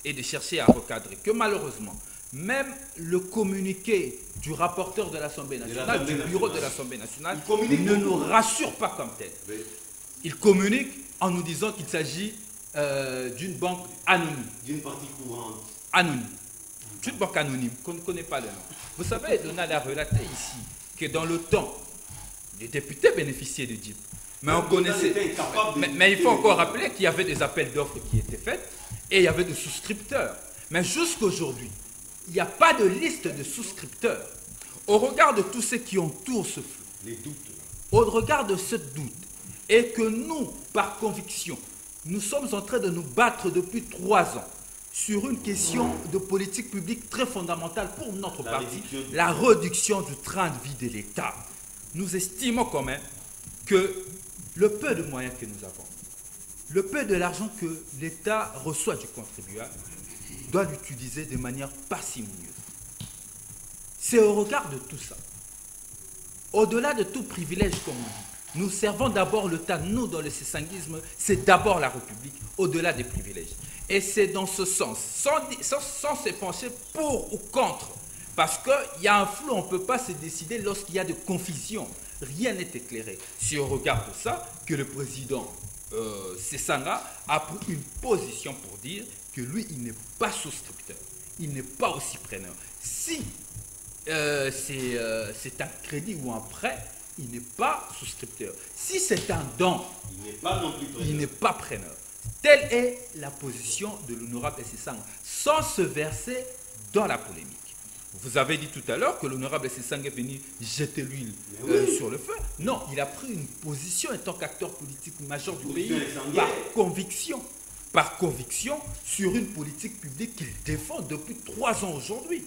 et de chercher à recadrer. Que malheureusement, même le communiqué du rapporteur de l'Assemblée nationale, du bureau de l'Assemblée nationale, ne nous rassure pas comme tel. Oui. Il communique en nous disant qu'il s'agit d'une banque anonyme. D'une partie courante. Anonyme. D'une banque anonyme qu'on ne connaît pas le nom. Vous savez, Donald a relaté ici que dans le temps, les députés bénéficiaient de DIP. Mais on connaissait. Mais il faut encore rappeler qu'il y avait des appels d'offres qui étaient faits et il y avait des souscripteurs. Mais jusqu'à aujourd'hui, il n'y a pas de liste de souscripteurs. Au regard de tous ceux qui entourent ce flou, les doutes. Au regard de ce doute, et que nous, par conviction, nous sommes en train de nous battre depuis 3 ans sur une question de politique publique très fondamentale pour notre parti, la réduction du train de vie de l'État. Nous estimons quand même que le peu de moyens que nous avons, le peu de l'argent que l'État reçoit du contribuable, doit l'utiliser de manière parcimonieuse. C'est au regard de tout ça, au-delà de tout privilège, comme on dit, nous servons d'abord l'État. Nous, dans le cessanguisme, c'est d'abord la République, au-delà des privilèges. Et c'est dans ce sens, sans se pencher pour ou contre, parce qu'il y a un flou, on ne peut pas se décider lorsqu'il y a de confusion. Rien n'est éclairé. Si on regarde ça, que le président Sesanga a pris une position pour dire que lui, il n'est pas souscripteur, il n'est pas aussi preneur. Si c'est un crédit ou un prêt, il n'est pas souscripteur. Si c'est un don, il n'est pas non plus preneur. Il n'est pas preneur. Telle est la position de l'honorable Sesanga, sans se verser dans la polémique. Vous avez dit tout à l'heure que l'honorable Sesanga est venu jeter l'huile sur le feu. Non, il a pris une position en tant qu'acteur politique majeur du pays par conviction sur une politique publique qu'il défend depuis 3 ans aujourd'hui.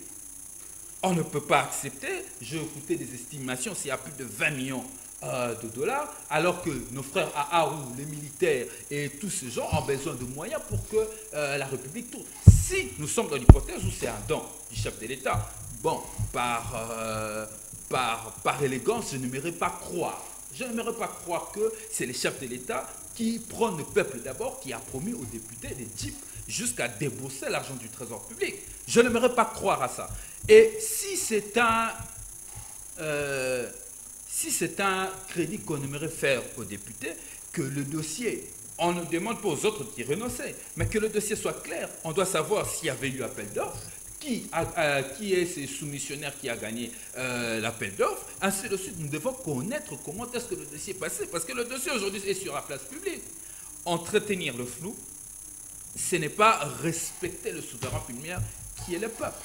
On ne peut pas accepter, j'ai écouté des estimations, s'il y a plus de 20 millions de dollars, alors que nos frères à Haru, les militaires et tous ces gens ont besoin de moyens pour que la République tourne. Si nous sommes dans l'hypothèse où c'est un don du chef de l'État, bon, par élégance, je n'aimerais pas croire. Je n'aimerais pas croire que c'est le chef de l'État qui prend le peuple d'abord, qui a promis aux députés des DIP jusqu'à débourser l'argent du trésor public. Je n'aimerais pas croire à ça. Et si c'est un crédit qu'on aimerait faire aux députés, que le dossier, on ne demande pas aux autres d'y renoncer, mais que le dossier soit clair. On doit savoir s'il y avait eu appel d'offres, qui est ce soumissionnaire qui a gagné l'appel d'offres, ainsi de suite. Nous devons connaître comment est-ce que le dossier est passé, parce que le dossier aujourd'hui est sur la place publique. Entretenir le flou, ce n'est pas respecter le souverain primaire qui est le peuple.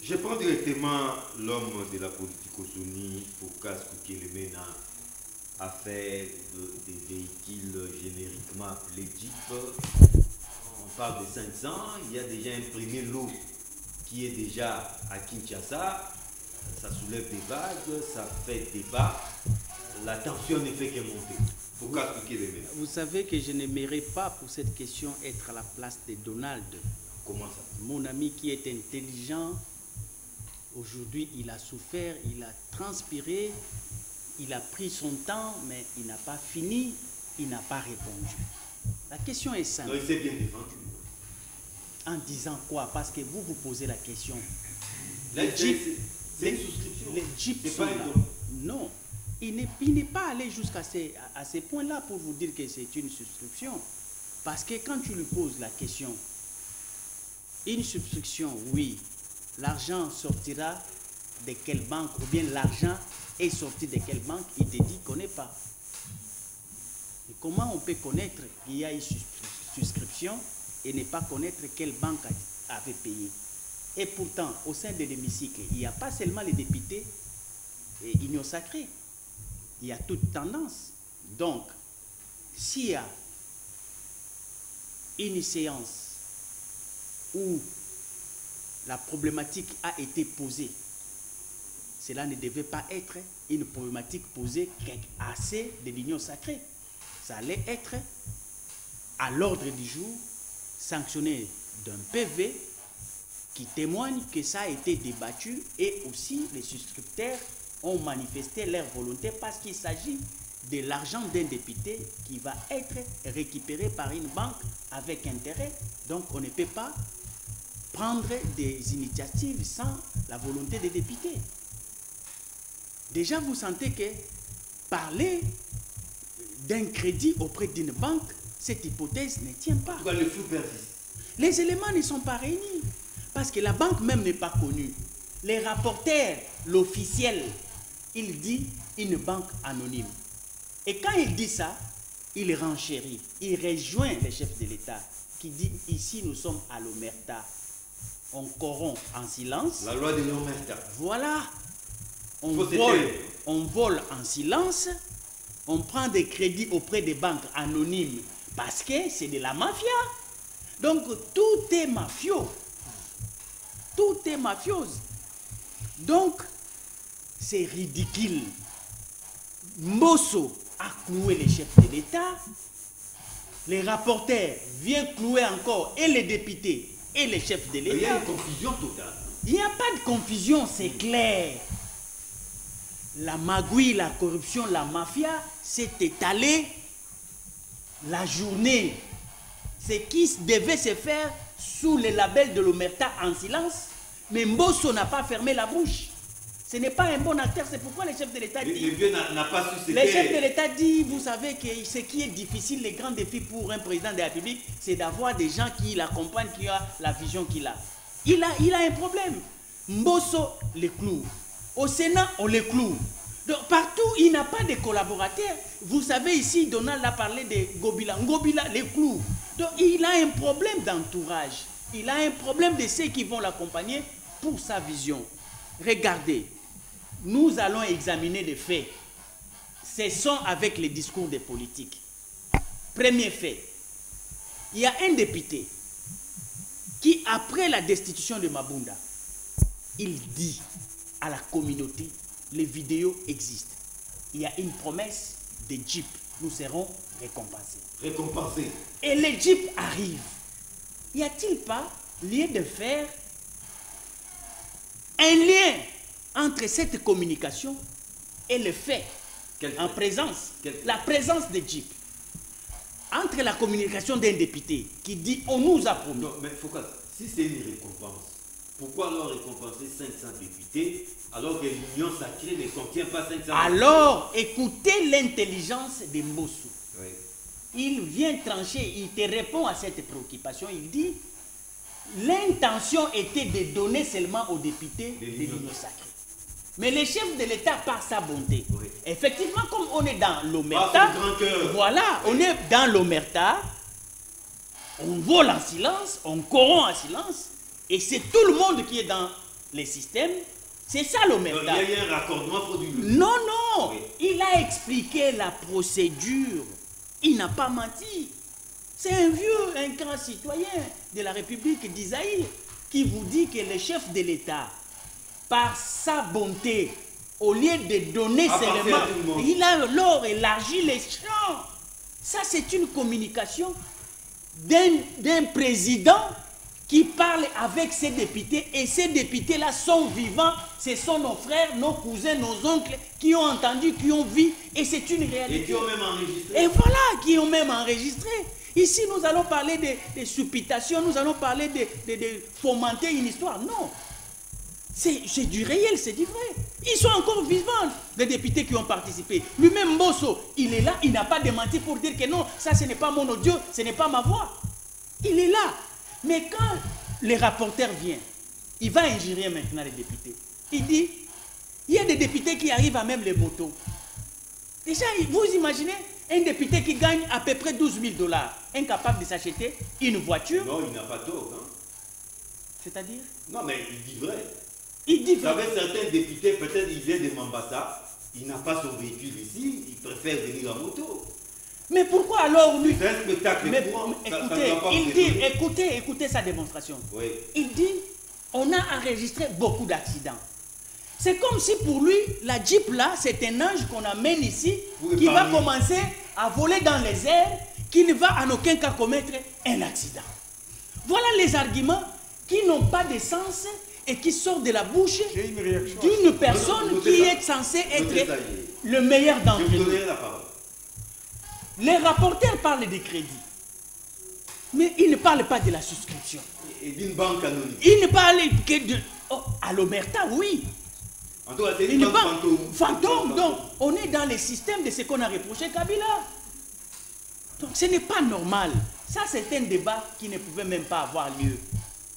Je prends directement l'homme de la politique au Sony, Focas Koukelemena, a fait des véhicules génériquement appelés Jeep. On parle de 500, il y a déjà imprimé l'eau qui est déjà à Kinshasa. Ça soulève des vagues, ça fait débat. la tension ne fait que monter. Pourquoi expliquer les mêmes? Vous savez que je n'aimerais pas pour cette question être à la place de Donald. Comment ça? Mon ami qui est intelligent, aujourd'hui il a souffert, il a transpiré, il a pris son temps, mais il n'a pas fini, il n'a pas répondu. La question est simple. Non, il s'est bien défendu. En disant quoi? Parce que vous vous posez la question. Là, c'est une souscription. Les Jeeps C'est sont pas un là. don. Non. Il n'est pas allé jusqu'à ces points-là pour vous dire que c'est une subscription. Parce que quand tu lui poses la question, une subscription, oui, l'argent sortira de quelle banque, ou bien l'argent est sorti de quelle banque, il te dit qu'on n'est pas. Et comment on peut connaître qu'il y a une souscription et ne pas connaître quelle banque avait payé? Et pourtant, au sein de l'hémicycle, il n'y a pas seulement les députés et Union Sacrée. Il y a toute tendance. Donc, s'il y a une séance où la problématique a été posée, cela ne devait pas être une problématique posée assez de l'Union Sacrée. Ça allait être à l'ordre du jour, sanctionné d'un PV qui témoigne que ça a été débattu et aussi les souscripteurs ont manifesté leur volonté parce qu'il s'agit de l'argent d'un député qui va être récupéré par une banque avec intérêt. Donc on ne peut pas prendre des initiatives sans la volonté des députés. Déjà vous sentez que parler d'un crédit auprès d'une banque, cette hypothèse ne tient pas. Le flou persiste. Les éléments ne sont pas réunis parce que la banque même n'est pas connue. Les rapporteurs, l'officiel, il dit une banque anonyme. Et quand il dit ça, il renchérit. Il rejoint le chef de l'État qui dit ici nous sommes à l'omerta. On corrompt en silence. La loi de l'omerta. Voilà. On Faut vole en silence. On prend des crédits auprès des banques anonymes parce que c'est de la mafia. Donc tout est mafieux. Tout est mafiose. Donc c'est ridicule. Mbosso a cloué les chefs de l'État. Les rapporteurs viennent clouer encore et les députés et les chefs de l'État. Il y a une confusion totale. Il n'y a pas de confusion, c'est clair. La magouille, la corruption, la mafia s'est étalée la journée. Ce qui devait se faire sous le label de l'omerta en silence, mais Mbosso n'a pas fermé la bouche. Ce n'est pas un bon acteur, c'est pourquoi le chef de l'État dit... Le vieux n'a pas su ce Le chef de l'État dit, vous savez que ce qui est difficile, les grands défis pour un président de la République, c'est d'avoir des gens qui l'accompagnent, qui ont la vision qu'il a. Il a un problème. Mbosso les cloue. Au Sénat, on les cloue. Donc, partout, il n'a pas de collaborateurs. Vous savez, ici, Donald a parlé de Ngobila. Ngobila les cloue. Donc, il a un problème d'entourage. Il a un problème de ceux qui vont l'accompagner pour sa vision. Regardez, nous allons examiner les faits. Cessons avec les discours des politiques. Premier fait, il y a un député qui, après la destitution de Mabunda, il dit à la communauté, les vidéos existent. Il y a une promesse de Jeep. Nous serons récompensés. Récompensé. Et les Jeeps arrivent. Y a-t-il pas lieu de faire un lien entre cette communication et le fait en présence, la présence des Jeeps, entre la communication d'un député qui dit on nous a promis. Non, mais Foucault, si c'est une récompense, pourquoi alors récompenser 500 députés alors que l'Union Sacrée ne contient pas 500 Alors, écoutez l'intelligence de Mbosso. Oui. Il vient trancher, il te répond à cette préoccupation, il dit l'intention était de donner seulement aux députés de l'Union Sacrée. Mais le chef de l'État, par sa bonté, oui. Effectivement, comme on est dans l'omerta, voilà, on est dans l'omerta, on vole en silence, on corrompt en silence, et c'est tout le monde qui est dans les systèmes. C'est ça l'omerta. Il y a eu un raccordement frauduleux. Non, non, oui. Il a expliqué la procédure. Il n'a pas menti. C'est un vieux, un grand citoyen de la République d'Isaïe qui vous dit que le chef de l'État, par sa bonté, au lieu de donner seulement, il a alors élargi les champs. Ça, c'est une communication d'un président qui parle avec ses députés, et ces députés-là sont vivants, ce sont nos frères, nos cousins, nos oncles qui ont entendu, qui ont vu, et c'est une réalité. Et qui ont même enregistré. Et voilà, qui ont même enregistré. Ici, nous allons parler de supputations, nous allons parler de fomenter une histoire. Non. C'est du réel, c'est du vrai. Ils sont encore vivants, les députés qui ont participé. Lui-même, Bosso, il est là, il n'a pas démenti pour dire que non, ça ce n'est pas mon audio, ce n'est pas ma voix. Il est là. Mais quand le rapporteur vient, il va injurier maintenant les députés. Il dit, il y a des députés qui arrivent à même les motos. Déjà, vous imaginez un député qui gagne à peu près 12 000 $, incapable de s'acheter une voiture. Non, il n'a pas tort. Hein. C'est-à-dire? Non, mais il dit vrai. Il dit Vous savez, certains députés, peut-être ils viennent de Mambasa, il n'a pas son véhicule ici, il préfère venir en moto. Mais pourquoi alors lui? C'est un spectacle. Écoutez sa démonstration. Oui. Il dit, on a enregistré beaucoup d'accidents. C'est comme si pour lui, la Jeep là, c'est un ange qu'on amène ici, qui va commencer à voler dans les airs, qui ne va en aucun cas commettre un accident. Voilà les arguments qui n'ont pas de sens et qui sortent de la bouche d'une personne qui est censée être le meilleur d'entre nous. Les rapporteurs parlent de crédit, mais ils ne parlent pas de la souscription. Et d'une banque anonyme. Ils ne parlent que de... Oh, à l'Omerta, oui. En tout cas, c'est une banque fantôme. Donc, on est dans le système de ce qu'on a reproché Kabila. Donc, ce n'est pas normal. Ça, c'est un débat qui ne pouvait même pas avoir lieu.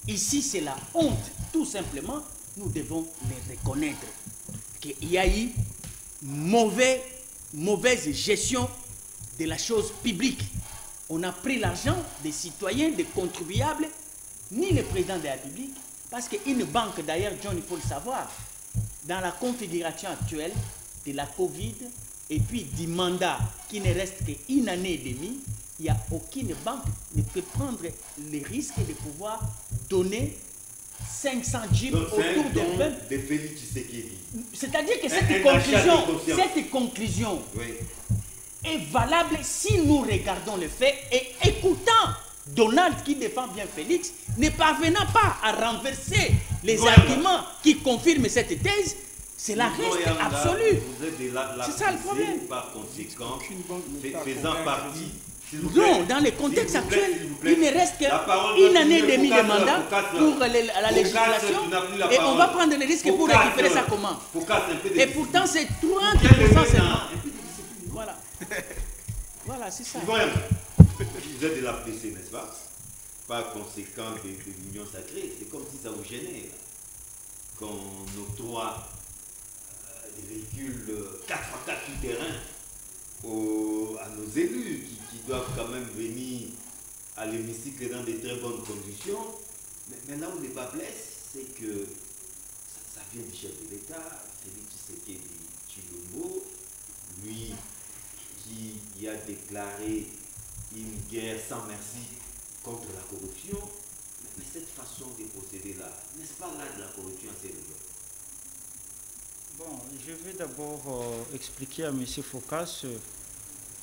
Ici, c'est la honte. Tout simplement, nous devons les reconnaître. Qu'il y a eu mauvaise gestion de la chose publique. On a pris l'argent des citoyens, des contribuables, ni le président de la République, parce qu'une banque, d'ailleurs, John, il faut le savoir, dans la configuration actuelle de la Covid et puis du mandat qui ne reste qu'une année et demie, il n'y a aucune banque qui ne peut prendre le risque de pouvoir donner 500 jeeps autour de peuple. C'est-à-dire que cette conclusion oui, est valable si nous regardons les faits et écoutant Donald qui défend bien Félix, ne parvenant pas à renverser les arguments qui confirment cette thèse, c'est la reste absolue. C'est ça le problème. Par conséquent, faisant partie. Non, dans le contexte actuel, il ne reste qu'une année et demie de mandat pour la législation et on va prendre le risque pour récupérer ça comment? Et pourtant, c'est 30% seulement. Voilà. Voilà, c'est ça. Vous êtes de la PC, n'est-ce pas? Par conséquent de l'union sacrée, c'est comme si ça vous gênait. Qu'on octroie des véhicules 4x4 tout-terrain à nos élus qui doivent quand même venir à l'hémicycle dans de très bonnes conditions. Mais là où les bas blessent, c'est que ça vient du chef de l'État, Félix Tshisekedi Tshilombo, lui qui a déclaré une guerre sans merci contre la corruption. Mais cette façon de procéder là, n'est-ce pas là de la corruption à ces niveaux? Bon, je vais d'abord expliquer à M. Focas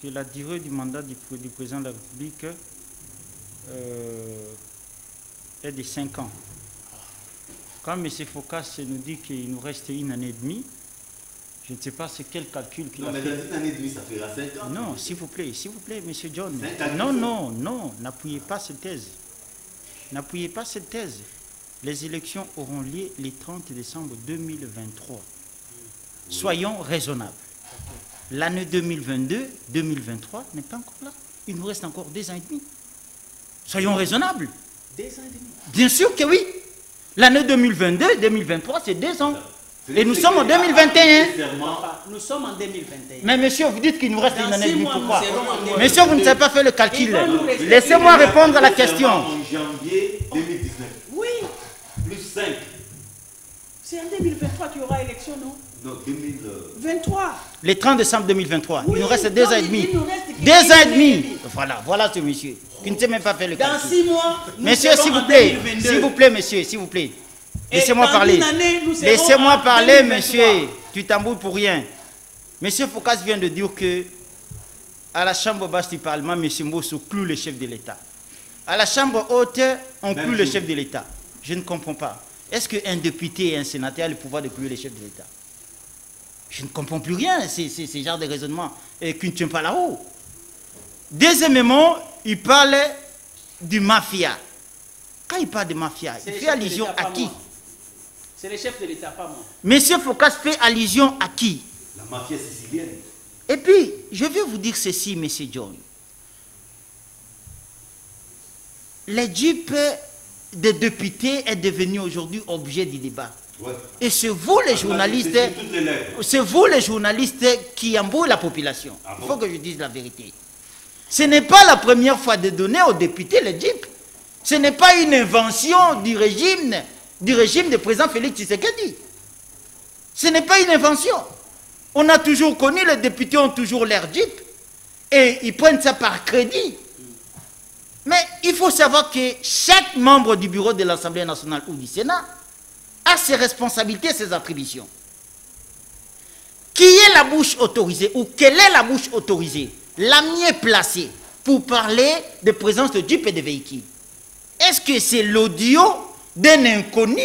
que la durée du mandat du président de la République est de 5 ans. Quand M. Focas nous dit qu'il nous reste une année et demie, je ne sais pas c'est quel calcul qu'il a fait. Non, mais dans une année et demie, ça fera 5 ans. Non, s'il vous plaît, M. John. Non, n'appuyez pas cette thèse. N'appuyez pas cette thèse. Les élections auront lieu le 30 décembre 2023. Soyons raisonnables. L'année 2022-2023 n'est pas encore là. Il nous reste encore 2 ans et demi. Soyons raisonnables. 2 ans et demi. Bien sûr que oui. L'année 2022-2023, c'est 2 ans. Et nous sommes en 2021. Nous sommes en 2021. Mais monsieur, vous dites qu'il nous reste une année et demie. Pourquoi? Monsieur, vous ne savez pas faire le calcul. Laissez-moi répondre à la question. En janvier 2019. Oui. Plus 5. C'est en 2023 qu'il y aura élection, non? Non, 2023. Le 30 décembre 2023. Oui, il nous reste 2 ans et demi. 2 ans et demi. Voilà ce monsieur. Qui ne sait même pas faire le calcul. Dans 6 mois, monsieur, s'il vous plaît. S'il vous plaît, monsieur, s'il vous plaît. Laissez-moi parler. Laissez-moi parler, monsieur. tu t'embrouilles pour rien. Monsieur Foucault vient de dire que à la chambre basse du Parlement, M. Mbosso cloue le chef de l'État. À la chambre haute, on cloue le chef de l'État. Je ne comprends pas. Est-ce qu'un député et un sénateur a le pouvoir de clouer le chef de l'État? Je ne comprends plus rien, c'est ce genre de raisonnement qui ne tient pas là-haut. Deuxièmement, il parle du mafia. Quand il parle de mafia, il fait allusion à qui? C'est le chef de l'État, pas moi. Monsieur Foucault fait allusion à qui? La mafia sicilienne. Et puis, je vais vous dire ceci, monsieur John. Les dupes des députés est devenu aujourd'hui objet du débat. Ouais. Et c'est vous les journalistes, c'est vous les journalistes qui embrouillent la population. Il faut que je dise la vérité. Ce n'est pas la première fois de donner aux députés les dupes. Ce n'est pas une invention du régime du président Félix Tshisekedi. Ce n'est pas une invention. On a toujours connu, les députés ont toujours leur jeep et ils prennent ça par crédit. Mais il faut savoir que chaque membre du bureau de l'Assemblée nationale ou du Sénat a ses responsabilités, ses attributions. Qui est la bouche autorisée ou quelle est la bouche autorisée, la mieux placée pour parler de présence de jeep et de véhicules? Est-ce que c'est l'audio d'un inconnu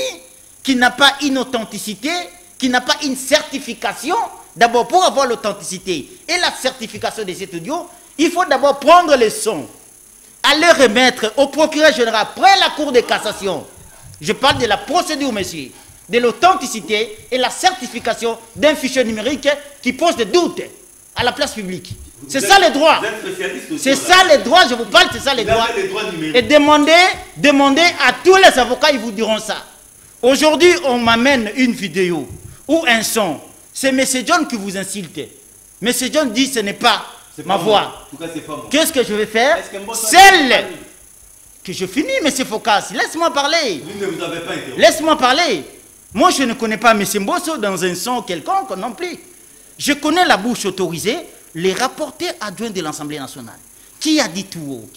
qui n'a pas une authenticité, qui n'a pas une certification? D'abord, pour avoir l'authenticité et la certification de cet audio, il faut d'abord prendre le son, à le remettre au procureur général après la Cour de cassation. Je parle de la procédure, monsieur, de l'authenticité et la certification d'un fichier numérique qui pose des doutes à la place publique. C'est ça les droits. C'est ça les droits, je vous parle, c'est ça les droits. Et demandez à tous les avocats, ils vous diront ça. Aujourd'hui, on m'amène une vidéo ou un son. C'est M. John qui vous insulte. M. John dit ce n'est pas ma voix. Qu'est-ce que je vais faire? Celle que je finis, M. Foucault. Laisse-moi parler. Vous ne vous avez pas interrompu. Laisse-moi parler. Moi, je ne connais pas M. Mbosso dans un son quelconque non plus. Je connais la bouche autorisée, les rapporteurs adjoints de l'Assemblée nationale. Qui a dit tout haut?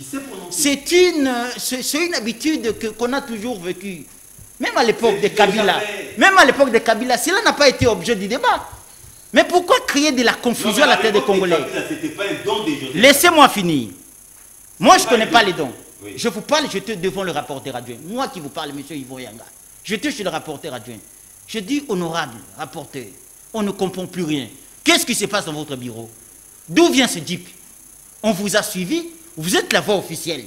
C'est une habitude qu'on a toujours vécue. Même à l'époque de Kabila. Même à l'époque de Kabila, cela n'a pas été objet du débat. Mais pourquoi créer de la confusion à la tête des Congolais? Laissez-moi finir. Moi, je ne connais pas les dons. Oui. Je vous parle, j'étais devant le rapporteur adjoint. Moi qui vous parle, M. Yvo Yanga. J'étais chez le rapporteur adjoint. Je dis, honorable rapporteur, on ne comprend plus rien. Qu'est-ce qui se passe dans votre bureau? D'où vient ce jeep? On vous a suivi, vous êtes la voix officielle.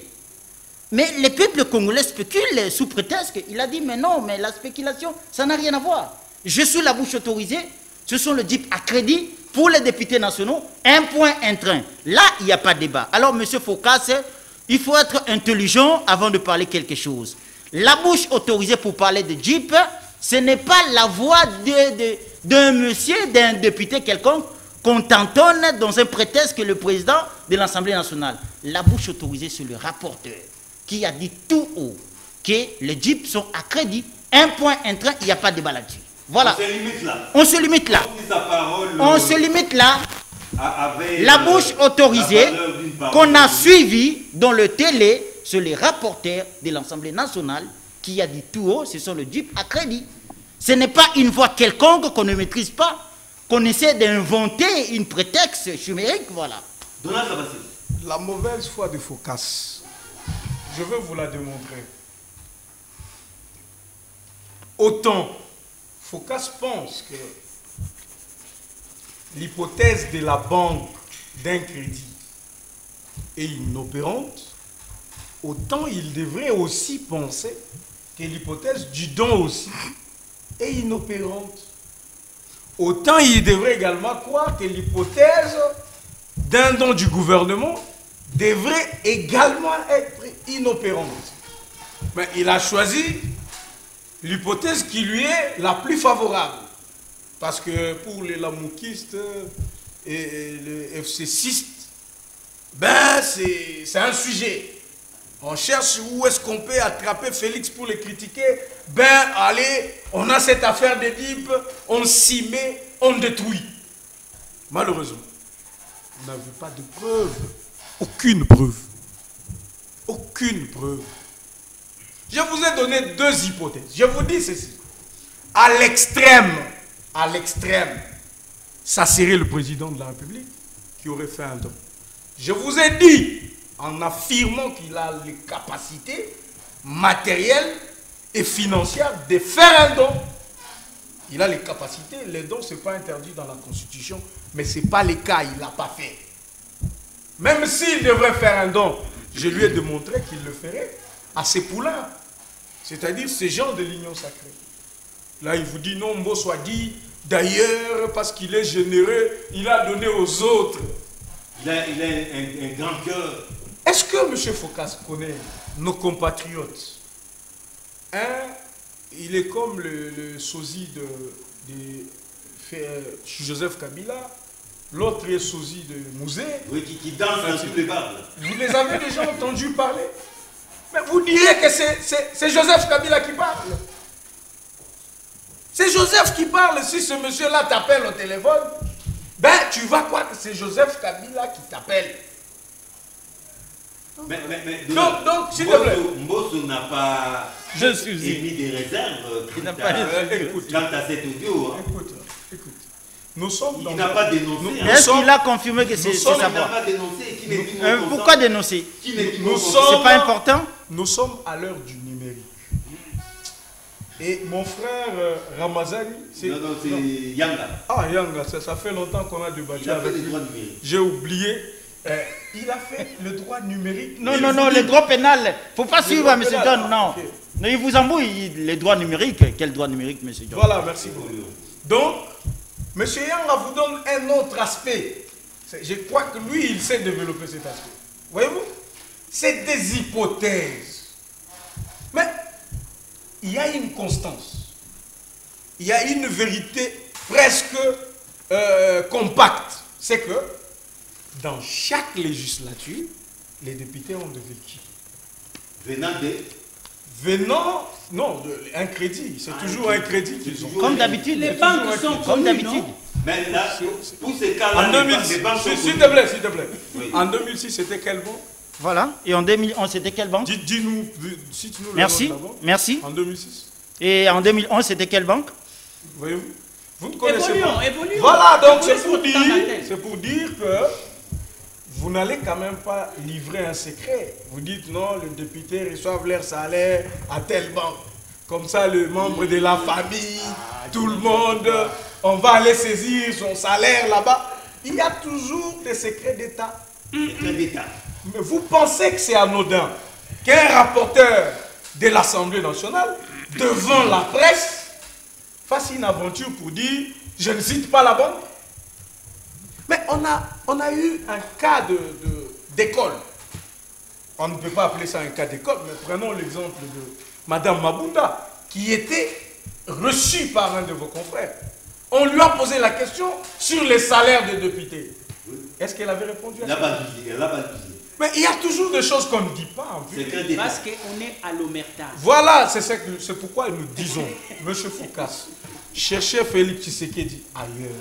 Mais les peuples congolais spéculent sous prétexte qu'il a dit, mais non, mais la spéculation, ça n'a rien à voir. Je suis la bouche autorisée, ce sont le jeep à crédit pour les députés nationaux, un point, un train. Là, il n'y a pas de débat. Alors, M. Foucault, il faut être intelligent avant de parler quelque chose. La bouche autorisée pour parler de jeep, ce n'est pas la voix d'un monsieur, d'un député quelconque, qu'on tantonne dans un prétexte que le président de l'Assemblée nationale. La bouche autorisée, c'est le rapporteur qui a dit tout haut que les jeeps sont à crédit, un point, un train, il n'y a pas de débat là-dessus. Voilà. On se limite là. On se limite là. La bouche autorisée qu'on a suivie dans le télé, c'est les rapporteurs de l'Assemblée nationale qui a dit tout haut, ce sont le jeep à crédit. Ce n'est pas une voix quelconque qu'on ne maîtrise pas, qu'on essaie d'inventer une prétexte chimérique, voilà. La mauvaise foi de Foucault, je veux vous la démontrer. Autant Foucault pense que l'hypothèse de la banque d'un crédit est inopérante, autant il devrait aussi penser que l'hypothèse du don aussi est inopérante. Autant il devrait également croire que l'hypothèse d'un don du gouvernement devrait également être inopérante. Mais il a choisi l'hypothèse qui lui est la plus favorable. Parce que pour les lamoukistes et les FCCistes, ben c'est un sujet. On cherche où est-ce qu'on peut attraper Félix pour le critiquer. Ben allez, on a cette affaire de DIP, on s'y met, on détruit. Malheureusement, on n'a vu pas de preuve. Aucune preuve. Aucune preuve. Je vous ai donné deux hypothèses. Je vous dis ceci. À l'extrême, ça serait le président de la République qui aurait fait un don. Je vous ai dit, en affirmant qu'il a les capacités matérielles et financières de faire un don. Il a les capacités, les dons, ce n'est pas interdit dans la Constitution, mais ce n'est pas le cas, il ne l'a pas fait. Même s'il devrait faire un don, je lui ai démontré qu'il le ferait à ses poulains, c'est-à-dire ces gens de l'Union sacrée. Là, il vous dit non, Mbosso a dit, d'ailleurs, parce qu'il est généreux, il a donné aux autres. Il a un grand cœur. Est-ce que M. Focas connaît nos compatriotes? Il est comme le sosie de Joseph Kabila, l'autre est sosie de Mouzé. Oui, qui danse dans tous les bars. Vous les avez déjà entendus parler? Mais vous direz que c'est Joseph Kabila qui parle. C'est Joseph qui parle. Si ce monsieur-là t'appelle au téléphone, ben tu vas croire que c'est Joseph Kabila qui t'appelle. Donc, s'il te plaît. Mbosso n'a pas émis des réserves quant à cet audio. Écoute. Nous sommes il n'a pas dénoncé. Est-ce qu'il a confirmé que c'est sa voix? Il n'a pas dénoncé. Pourquoi dénoncer? C'est pas important? Nous sommes à l'heure du numérique. Et mon frère Ramazani, c'est... Non, c'est Yanga. Ah, Yanga, ça fait longtemps qu'on a débattu avec lui. J'ai oublié. Il a fait le droit numérique. Non, le droit pénal. Il ne faut pas suivre, M. John, non. Okay. Il vous embrouille, les droits numériques. Quel droit numérique, M. John? Voilà, merci beaucoup. Donc, M. Yanga vous donne un autre aspect. Je crois que lui, il sait développer cet aspect. Voyez-vous? C'est des hypothèses. Mais il y a une constance. Il y a une vérité presque compacte. C'est que dans chaque législature, les députés ont des véhicules. Non, un crédit. C'est toujours un crédit qu'ils ont. Comme d'habitude. Les banques sont comme d'habitude. Mais là, pour ces cas-là, en 2006, s'il te plaît. Oui. En 2006, c'était quelle banque? Voilà. Et en 2011, c'était quelle banque? Dis-nous, cite-nous le Merci. nom de la banque. Merci. En 2006. Et en 2011, c'était quelle banque? Voyez-vous? Vous ne connaissez pas. Évoluons. Voilà, donc c'est pour dire que vous n'allez quand même pas livrer un secret. Vous dites non, les députés reçoivent leur salaire à telle banque. Comme ça, les membres de la famille, tout le monde, on va aller saisir son salaire là-bas. Il y a toujours des secrets d'État. Mais vous pensez que c'est anodin qu'un rapporteur de l'Assemblée nationale, devant la presse, fasse une aventure pour dire « je ne cite pas la banque ». Mais on a eu un cas d'école. On ne peut pas appeler ça un cas d'école, mais prenons l'exemple de Madame Mabunda, qui était reçue par un de vos confrères. On lui a posé la question sur les salaires des députés. Est-ce qu'elle avait répondu à ça? Elle a pas dit. Mais il y a toujours des choses qu'on ne dit pas. En plus. Parce qu'on est à l'omerta. Voilà, c'est pourquoi nous disons, Monsieur Focas, cherchez Félix Tshisekedi ailleurs.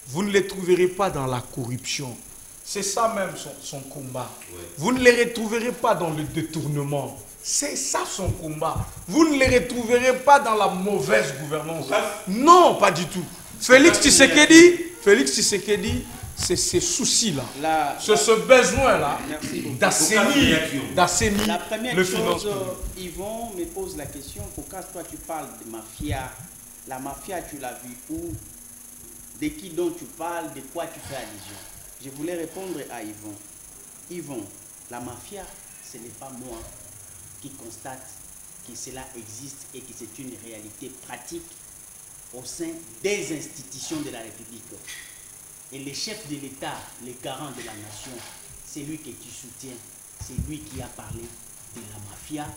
Vous ne les trouverez pas dans la corruption. C'est ça même son combat. Ouais. Vous ne les retrouverez pas dans le détournement. C'est ça son combat. Vous ne les retrouverez pas dans la mauvaise gouvernance. Non, pas du tout. Félix Tshisekedi, c'est ces soucis-là. C'est ce besoin-là d'assainir la première le chose, financement. Yvon me pose la question, Focas, toi tu parles de mafia. La mafia, tu l'as vu où? De qui dont tu parles? De quoi tu fais allusion? Je voulais répondre à Yvon. Yvon, la mafia, ce n'est pas moi qui constate que cela existe et que c'est une réalité pratique au sein des institutions de la République. Et le chef de l'État, le garant de la nation, c'est lui que tu soutiens. C'est lui qui a parlé de la mafia,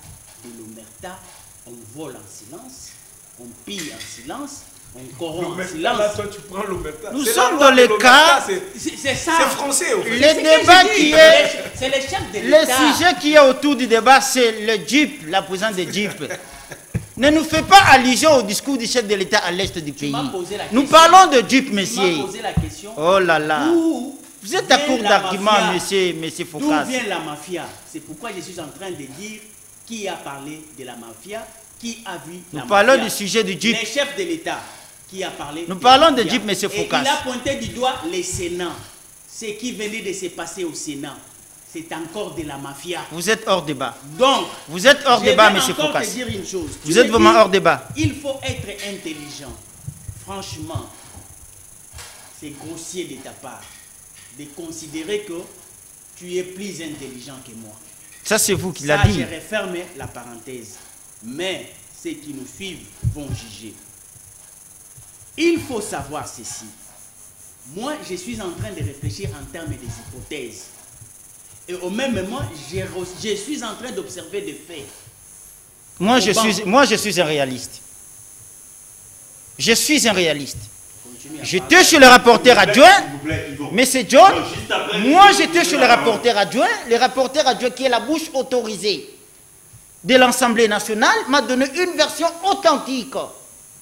de l'omerta. On vole en silence, on pille en silence, on corrompt en silence. Là, toi, tu prends l'omerta. Nous sommes dans le cas... C'est ça. C'est français, au fait. Le débat qui est... C'est le chef de l'État. Le sujet qui est autour du débat, c'est le JIP, la présence de JIP. Ne nous fais pas allusion au discours du chef de l'État à l'est du pays. Nous parlons de JIP, monsieur. Tu m'as posé la question. Oh là là. Vous êtes à court d'arguments, monsieur Focas. D'où vient la mafia? C'est pourquoi je suis en train de dire qui a parlé de la mafia, qui a vu la mafia. Nous parlons du sujet du JIP. Les chefs de l'État. qui a parlé. Nous parlons de Djip, M. Foucasse. Il a pointé du doigt les Sénats. Ce qui venait de se passer au Sénat, c'est encore de la mafia. Vous êtes hors débat. Donc, vous êtes hors débat, M. Foucasse. Je vais encore te Foucasse. dire une chose. Vous êtes vraiment hors débat. Il faut être intelligent. Franchement, c'est grossier de ta part de considérer que tu es plus intelligent que moi. Ça, c'est vous qui l'avez dit. Je referme la parenthèse. Mais ceux qui nous suivent vont juger. Il faut savoir ceci. Moi, je suis en train de réfléchir en termes des hypothèses. Et au même moment, je suis en train d'observer des faits. Moi, je suis un réaliste. Je suis un réaliste. J'étais chez le rapporteur adjoint, mais c'est John. Moi, j'étais chez le rapporteur adjoint qui est la bouche autorisée de l'Assemblée nationale, m'a donné une version authentique.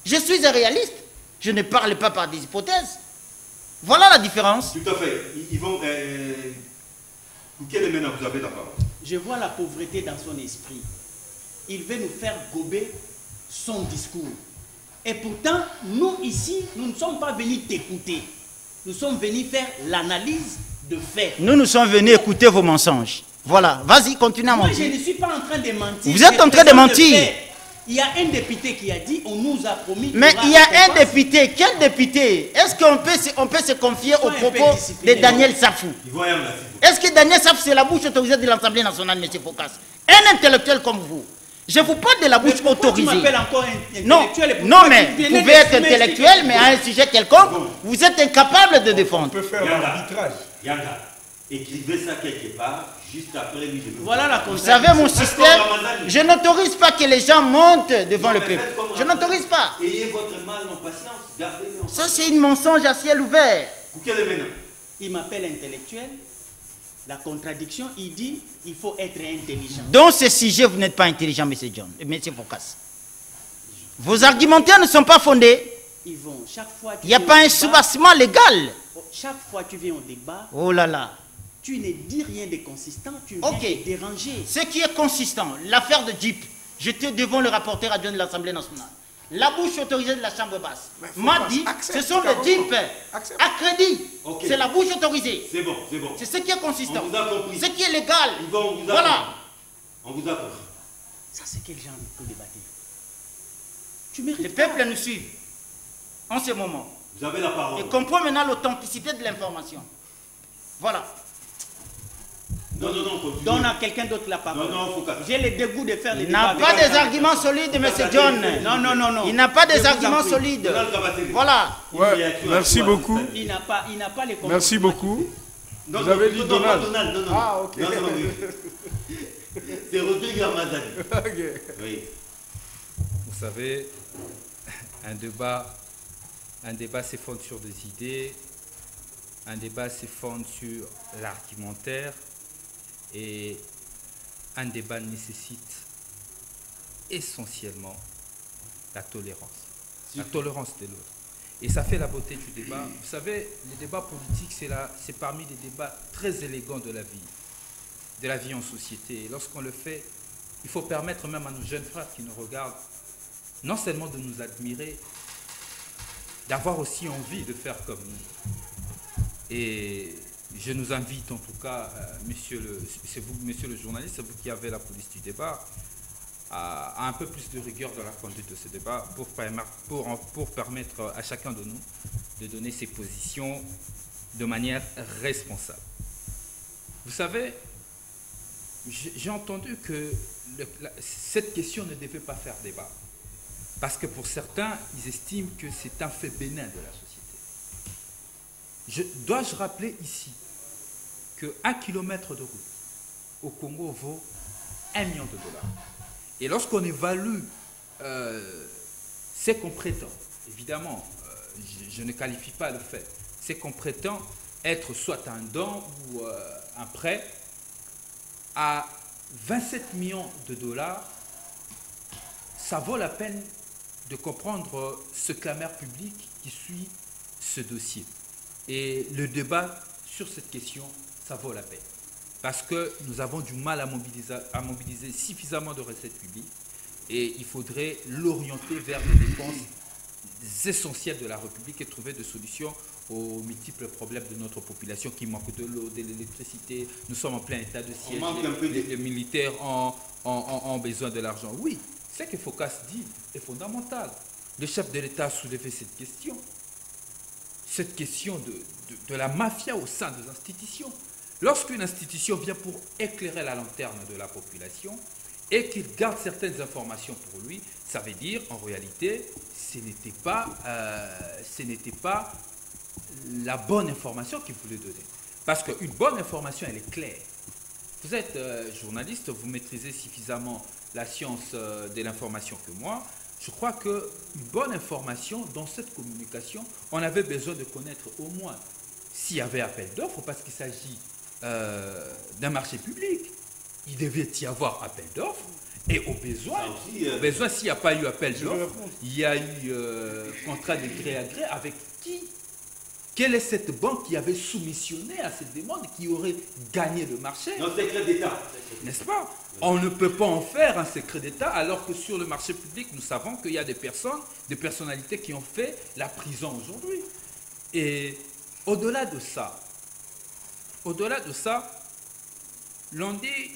Je suis un réaliste. Je ne parle pas par des hypothèses. Voilà la différence. Tout à fait. Ils vont. Quel est maintenant vous avez la parole? Je vois la pauvreté dans son esprit. Il veut nous faire gober son discours. Et pourtant, nous ici, nous ne sommes pas venus t'écouter. Nous sommes venus faire l'analyse de faits. Nous sommes venus écouter vos mensonges. Voilà. Vas-y, continue à mentir. Moi, je ne suis pas en train de mentir. Vous êtes en train de mentir. Il y a un député qui a dit, on nous a promis... Mais il y a un député. Quel député? Est-ce qu'on peut se confier aux propos de Daniel Safou? Est-ce que Daniel Safou, c'est la bouche autorisée de l'Assemblée nationale, M. Foucasse? Un intellectuel comme vous. Je vous parle de la bouche autorisée. Non, mais vous pouvez être intellectuel, mais à un sujet quelconque, vous êtes incapable de défendre. On peut faire l'arbitrage. Yanga, écrivez ça quelque part, juste après lui. Voilà la Vous savez, mon système, je n'autorise pas que les gens montent devant le peuple. Je n'autorise pas. Ayez votre mal en patience, gardez-le. Ça, c'est une mensonge à ciel ouvert. Il m'appelle intellectuel. La contradiction, il dit il faut être intelligent. Dans ce sujet, vous n'êtes pas intelligent, M. John, M. Foucasse. Vos argumentaires ne sont pas fondés. Yvon, chaque fois il n'y a pas un soubassement légal. Chaque fois que tu viens au débat, oh là là, tu ne dis rien de consistant, tu viens te déranger. Ce qui est consistant, l'affaire de Djip, j'étais devant le rapporteur adjoint de l'Assemblée nationale. La bouche autorisée de la Chambre basse m'a dit, ce sont les Djip à crédit. C'est la bouche autorisée. C'est bon, c'est bon. C'est ce qui est consistant. On vous a compris. Ce qui est légal. Voilà. On vous a compris. Ça, c'est quel genre de débattre? Le peuple nous suit en ce moment. Vous avez la parole. Et comprend maintenant l'authenticité de l'information. Voilà. Non. Donne à quelqu'un d'autre la parole. Non, j'ai le dégoût de faire les débats. Il n'a pas des arguments solides, M. John. Non. Il n'a pas des arguments solides. Voilà. Ouais, merci beaucoup. Il n'a pas les compétences. Merci beaucoup. Vous avez dit Donald. Non. Ah, ok. Non. C'est Rodrigue Ramazani. Ok. Oui. Vous savez, un débat se fonde sur des idées, un débat se fonde sur l'argumentaire, et un débat nécessite essentiellement la tolérance de l'autre. Et ça fait la beauté du débat. Vous savez, le débat politique, c'est parmi les débats très élégants de la vie en société. Et lorsqu'on le fait, il faut permettre même à nos jeunes frères qui nous regardent, non seulement de nous admirer, d'avoir aussi envie de faire comme nous. Et je nous invite en tout cas, monsieur le journaliste, c'est vous qui avez la police du débat, à un peu plus de rigueur dans la conduite de ce débat pour permettre à chacun de nous de donner ses positions de manière responsable. Vous savez, j'ai entendu que cette question ne devait pas faire débat. Parce que pour certains, ils estiment que c'est un fait bénin de la société. Dois-je rappeler ici qu'un kilomètre de route au Congo vaut $1 million. Et lorsqu'on évalue ce qu'on prétend, évidemment, je ne qualifie pas le fait, ce qu'on prétend être soit un don ou un prêt, à $27 millions, ça vaut la peine de comprendre ce clameur public qui suit ce dossier. Et le débat sur cette question, ça vaut la peine. Parce que nous avons du mal à mobiliser suffisamment de recettes publiques et il faudrait l'orienter vers des dépenses essentiels de la République et trouver des solutions aux multiples problèmes de notre population qui manque de l'eau, de l'électricité. Nous sommes en plein état de siège. Les militaires ont besoin de l'argent. Oui, ce que Focas dit est fondamental. Le chef de l'État a soulevé cette question de la mafia au sein des institutions. Lorsqu'une institution vient pour éclairer la lanterne de la population et qu'il garde certaines informations pour lui, ça veut dire, en réalité, ce n'était pas la bonne information qu'il voulait donner. Parce qu'une bonne information, elle est claire. Vous êtes journaliste, vous maîtrisez suffisamment la science de l'information que moi. Je crois qu'une bonne information, dans cette communication, on avait besoin de connaître au moins s'il y avait appel d'offres, parce qu'il s'agit d'un marché public. Il devait y avoir appel d'offres. Et au besoin, s'il n'y a pas eu appel d'offres, il y a eu contrat de gré à gré avec qui? Quelle est cette banque qui avait soumissionné à cette demande, qui aurait gagné le marché? Un secret d'État. N'est-ce pas? On ne peut pas en faire un secret d'État, alors que sur le marché public, nous savons qu'il y a des personnes, des personnalités qui ont fait la prison aujourd'hui. Et au-delà de ça, l'on dit,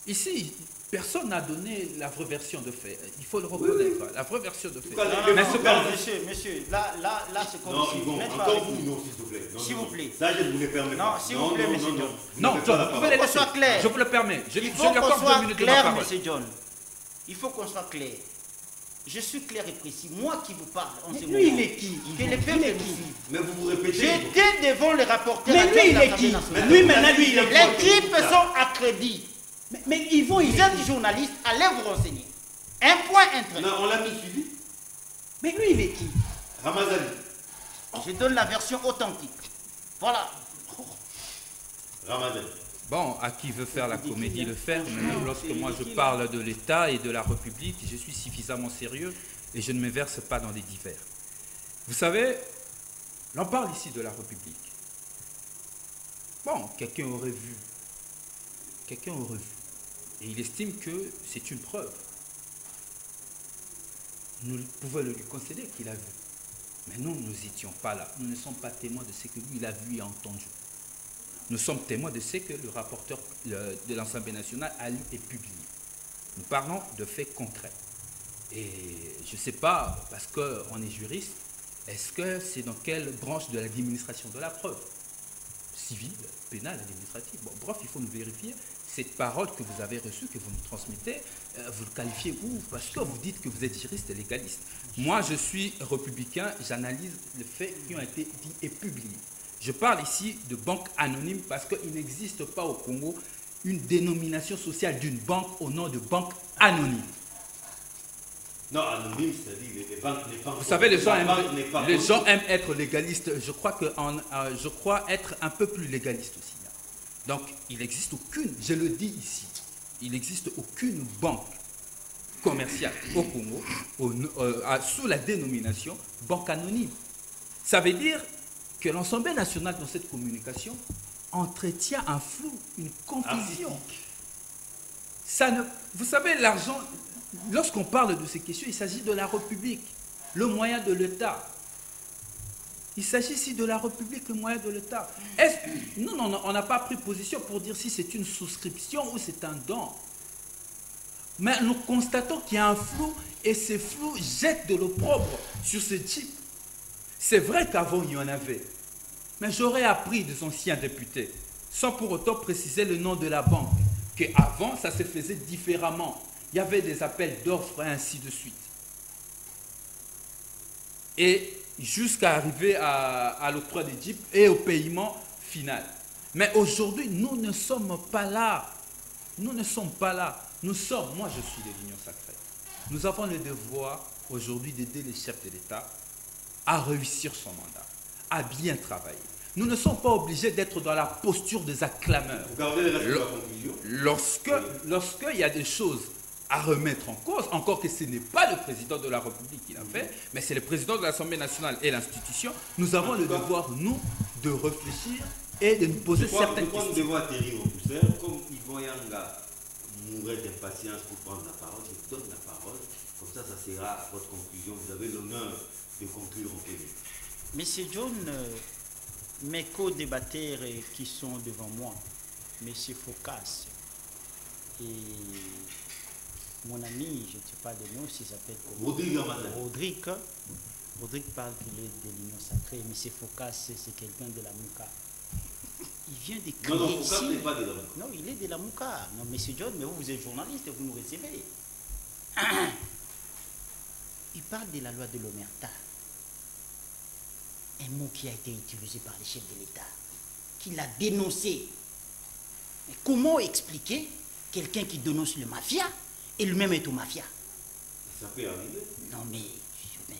ici, personne n'a donné la vraie version de fait. Il faut le reconnaître, la vraie version de fait. Monsieur, là, c'est comme si vous n'êtes pas avec nous. S'il vous plaît. Ça, je ne vous le permets pas. Non, s'il vous plaît, monsieur John. Non, John, vous pouvez les laisser. Clair. Je vous le permets. Il faut qu'on soit clair, monsieur John. Il faut qu'on soit clair. Je suis clair et précis. Moi qui vous parle en ce moment. Lui, il est qui? Que le peuple est qui? Mais vous vous répétez. J'étais devant les rapporteurs. Mais lui, il est qui? Lui, maintenant, lui, il est Les clips sont à crédit. Mais ils vont, Vous êtes journaliste, allez vous renseigner. Un point intéressant. Non, on l'a mis suivi. Mais lui, il est qui? Ramazani. Je donne la version authentique. Voilà. Ramazani. Bon, à qui veut faire la comédie le faire, mais lorsque moi je parle de l'État et de la République, je suis suffisamment sérieux et je ne me verse pas dans les divers. Vous savez, l'on parle ici de la République. Bon, quelqu'un aurait vu. Et il estime que c'est une preuve. Nous pouvons lui concéder qu'il a vu. Mais nous n'étions pas là. Nous ne sommes pas témoins de ce que lui, il a vu et entendu. Nous sommes témoins de ce que le rapporteur de l'Assemblée nationale a lu et publié. Nous parlons de faits concrets. Et je ne sais pas, parce qu'on est juriste, est-ce que c'est dans quelle branche de l'administration de la preuve? Civile, pénale, administrative. Bon, bref, il faut nous vérifier. Cette parole que vous avez reçue, que vous nous transmettez, vous le qualifiez où? Parce que vous dites que vous êtes juriste et légaliste. Moi, je suis républicain, j'analyse les faits qui ont été dits et publiés. Je parle ici de banque anonyme parce qu'il n'existe pas au Congo une dénomination sociale d'une banque au nom de banque anonyme. Non, anonyme, c'est-à-dire les banques. Vous savez, les gens aiment être légalistes. Je crois être un peu plus légaliste aussi. Donc, il n'existe aucune, je le dis ici, il n'existe aucune banque commerciale au Congo sous la dénomination banque anonyme. Ça veut dire que l'Assemblée nationale dans cette communication entretient un flou, une confusion. Vous savez, l'argent, lorsqu'on parle de ces questions, il s'agit de la République, le moyen de l'État. Il s'agit ici de la République, le moyen de l'État. Non, on n'a pas pris position pour dire si c'est une souscription ou c'est un don. Mais nous constatons qu'il y a un flou et ce flou jette de l'opprobre sur ce type. C'est vrai qu'avant il y en avait. Mais j'aurais appris des anciens députés, sans pour autant préciser le nom de la banque, qu'avant ça se faisait différemment. Il y avait des appels d'offres et ainsi de suite. Et jusqu'à arriver à l'octroi des DIP et au paiement final. Mais aujourd'hui, nous ne sommes pas là. Nous ne sommes pas là. Nous sommes, moi je suis de l'Union sacrée. Nous avons le devoir aujourd'hui d'aider les chefs de l'État à réussir son mandat, à bien travailler. Nous ne sommes pas obligés d'être dans la posture des acclameurs. Vous gardez les règles de la conclusion. Lorsqu'il y a des choses à remettre en cause, encore que ce n'est pas le président de la République qui l'a fait, mais c'est le président de l'Assemblée nationale et l'institution, nous avons le devoir, nous, de réfléchir et de nous poser certaines questions. Nous devons atterrir au Pousseur, comme Yvon Yanga mourrais d'impatience pour prendre la parole. Je donne la parole. Comme ça sera votre conclusion. Vous avez l'honneur de conclure en premier. Monsieur John, mes co-débatteurs qui sont devant moi, Monsieur Focas et mon ami, je ne sais pas le nom, s'il s'appelle Rodrigue. Rodrigue parle qu'il est de l'Union Sacrée. Monsieur Focas, c'est quelqu'un de la Mouka. Il vient de crier non, Focas ici. n'est pas de la Mouka. Non, il est de la Mouka. Non, Monsieur John, mais vous êtes journaliste, vous nous recevez. Il parle de la loi de l'Omerta. Un mot qui a été utilisé par les chefs de l'État, qu'il a dénoncé. Mais comment expliquer quelqu'un qui dénonce le mafia et lui-même est au mafia? Ça peut arriver. Non, mais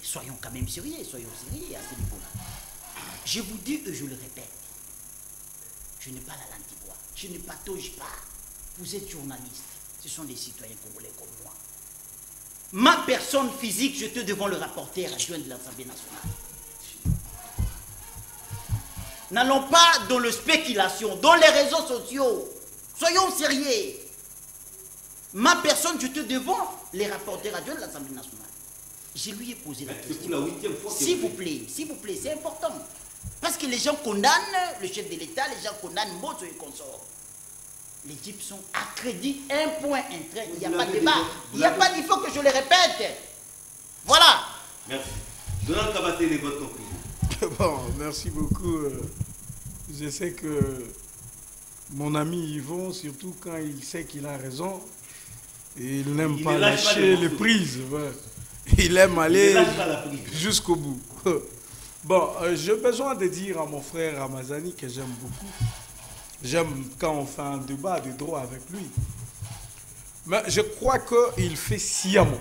soyons quand même sérieux, à ce niveau-là. Je vous dis et je le répète, je n'ai pas la langue d'ivoire, je ne patauge pas. Vous êtes journaliste, ce sont des citoyens congolais comme moi. Ma personne physique, j'étais devant le rapporteur adjoint de l'Assemblée nationale. N'allons pas dans la spéculation, dans les réseaux sociaux. Soyons sérieux. Ma personne, j'étais devant les rapporteurs adjoints de l'Assemblée nationale. Je lui ai posé la question. C'est pour la 8e fois. S'il vous plaît, c'est important. Parce que les gens condamnent le chef de l'État, les gens condamnent Moto et consorts. Les types sont à crédit, un point, un trait. Il n'y a pas de débat. Il n'y a pas, il faut que je le répète. Voilà. Merci. Donald Kabaté, votre conclusion. Bon, merci beaucoup. Je sais que mon ami Yvon, surtout quand il sait qu'il a raison, il n'aime pas lâcher les prises. Ouais. Il aime aller jusqu'au bout. Bon, j'ai besoin de dire à mon frère Ramazani que j'aime beaucoup. J'aime quand on fait un débat de droit avec lui. Mais je crois qu'il fait sciemment.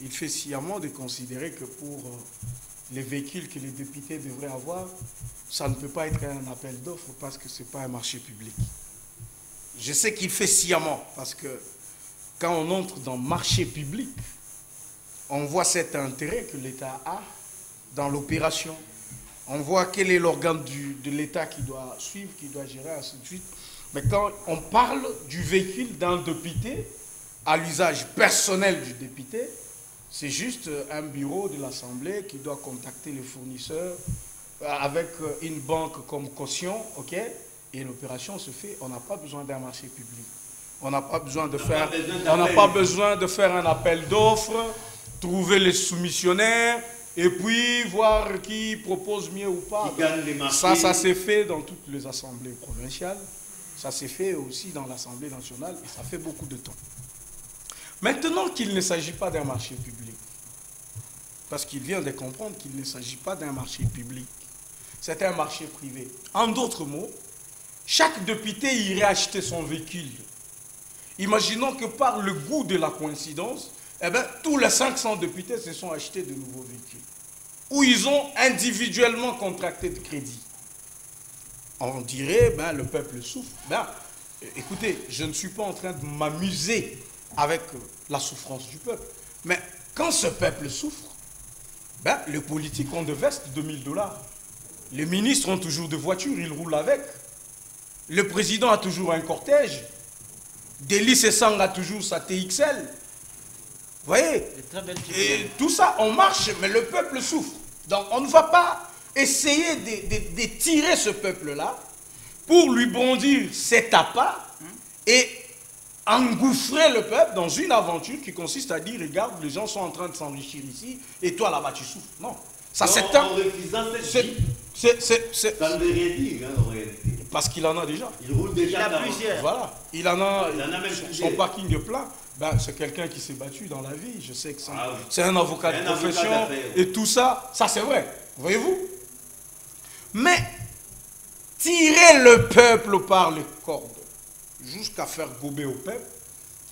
Il fait sciemment de considérer que pour les véhicules que les députés devraient avoir, ça ne peut pas être un appel d'offres parce que ce n'est pas un marché public. Je sais qu'il fait sciemment parce que quand on entre dans le marché public, on voit cet intérêt que l'État a dans l'opération. On voit quel est l'organe de l'État qui doit suivre, qui doit gérer, ainsi de suite. Mais quand on parle du véhicule d'un député, à l'usage personnel du député, c'est juste un bureau de l'Assemblée qui doit contacter les fournisseurs avec une banque comme caution, ok? Et l'opération se fait, on n'a pas besoin d'un marché public. On n'a pas besoin de faire, un appel d'offres, trouver les soumissionnaires, et puis voir qui propose mieux ou pas. Ça s'est fait dans toutes les assemblées provinciales. Ça s'est fait aussi dans l'Assemblée nationale et ça fait beaucoup de temps. Maintenant qu'il ne s'agit pas d'un marché public, parce qu'il vient de comprendre qu'il ne s'agit pas d'un marché public, c'est un marché privé. En d'autres mots, chaque député irait acheter son véhicule. Imaginons que par le goût de la coïncidence, eh bien, tous les 500 députés se sont achetés de nouveaux véhicules, où ils ont individuellement contracté de crédit. On dirait, ben, le peuple souffre. Ben, écoutez, je ne suis pas en train de m'amuser avec la souffrance du peuple. Mais quand ce peuple souffre, ben, les politiques ont des vestes de $1000. Les ministres ont toujours des voitures, ils roulent avec. Le président a toujours un cortège. Delis Sessang a toujours sa TXL. Vous voyez? Et tout ça, on marche, mais le peuple souffre. Donc on ne va pas essayer de tirer ce peuple-là pour lui bondir cet appât et engouffrer le peuple dans une aventure qui consiste à dire, regarde, les gens sont en train de s'enrichir ici, et toi là-bas tu souffres. Non. Ça c'est un... En refusant cette ça ne veut rien dire, en réalité. Parce qu'il en a déjà. Il roule déjà. Il a plusieurs. Voilà. Il en a même son parking est plein. Ben, c'est quelqu'un qui s'est battu dans la vie. Je sais que c'est un avocat de profession. Et tout ça, ça c'est vrai. Voyez-vous? Mais tirer le peuple par les cordes jusqu'à faire gober au peuple,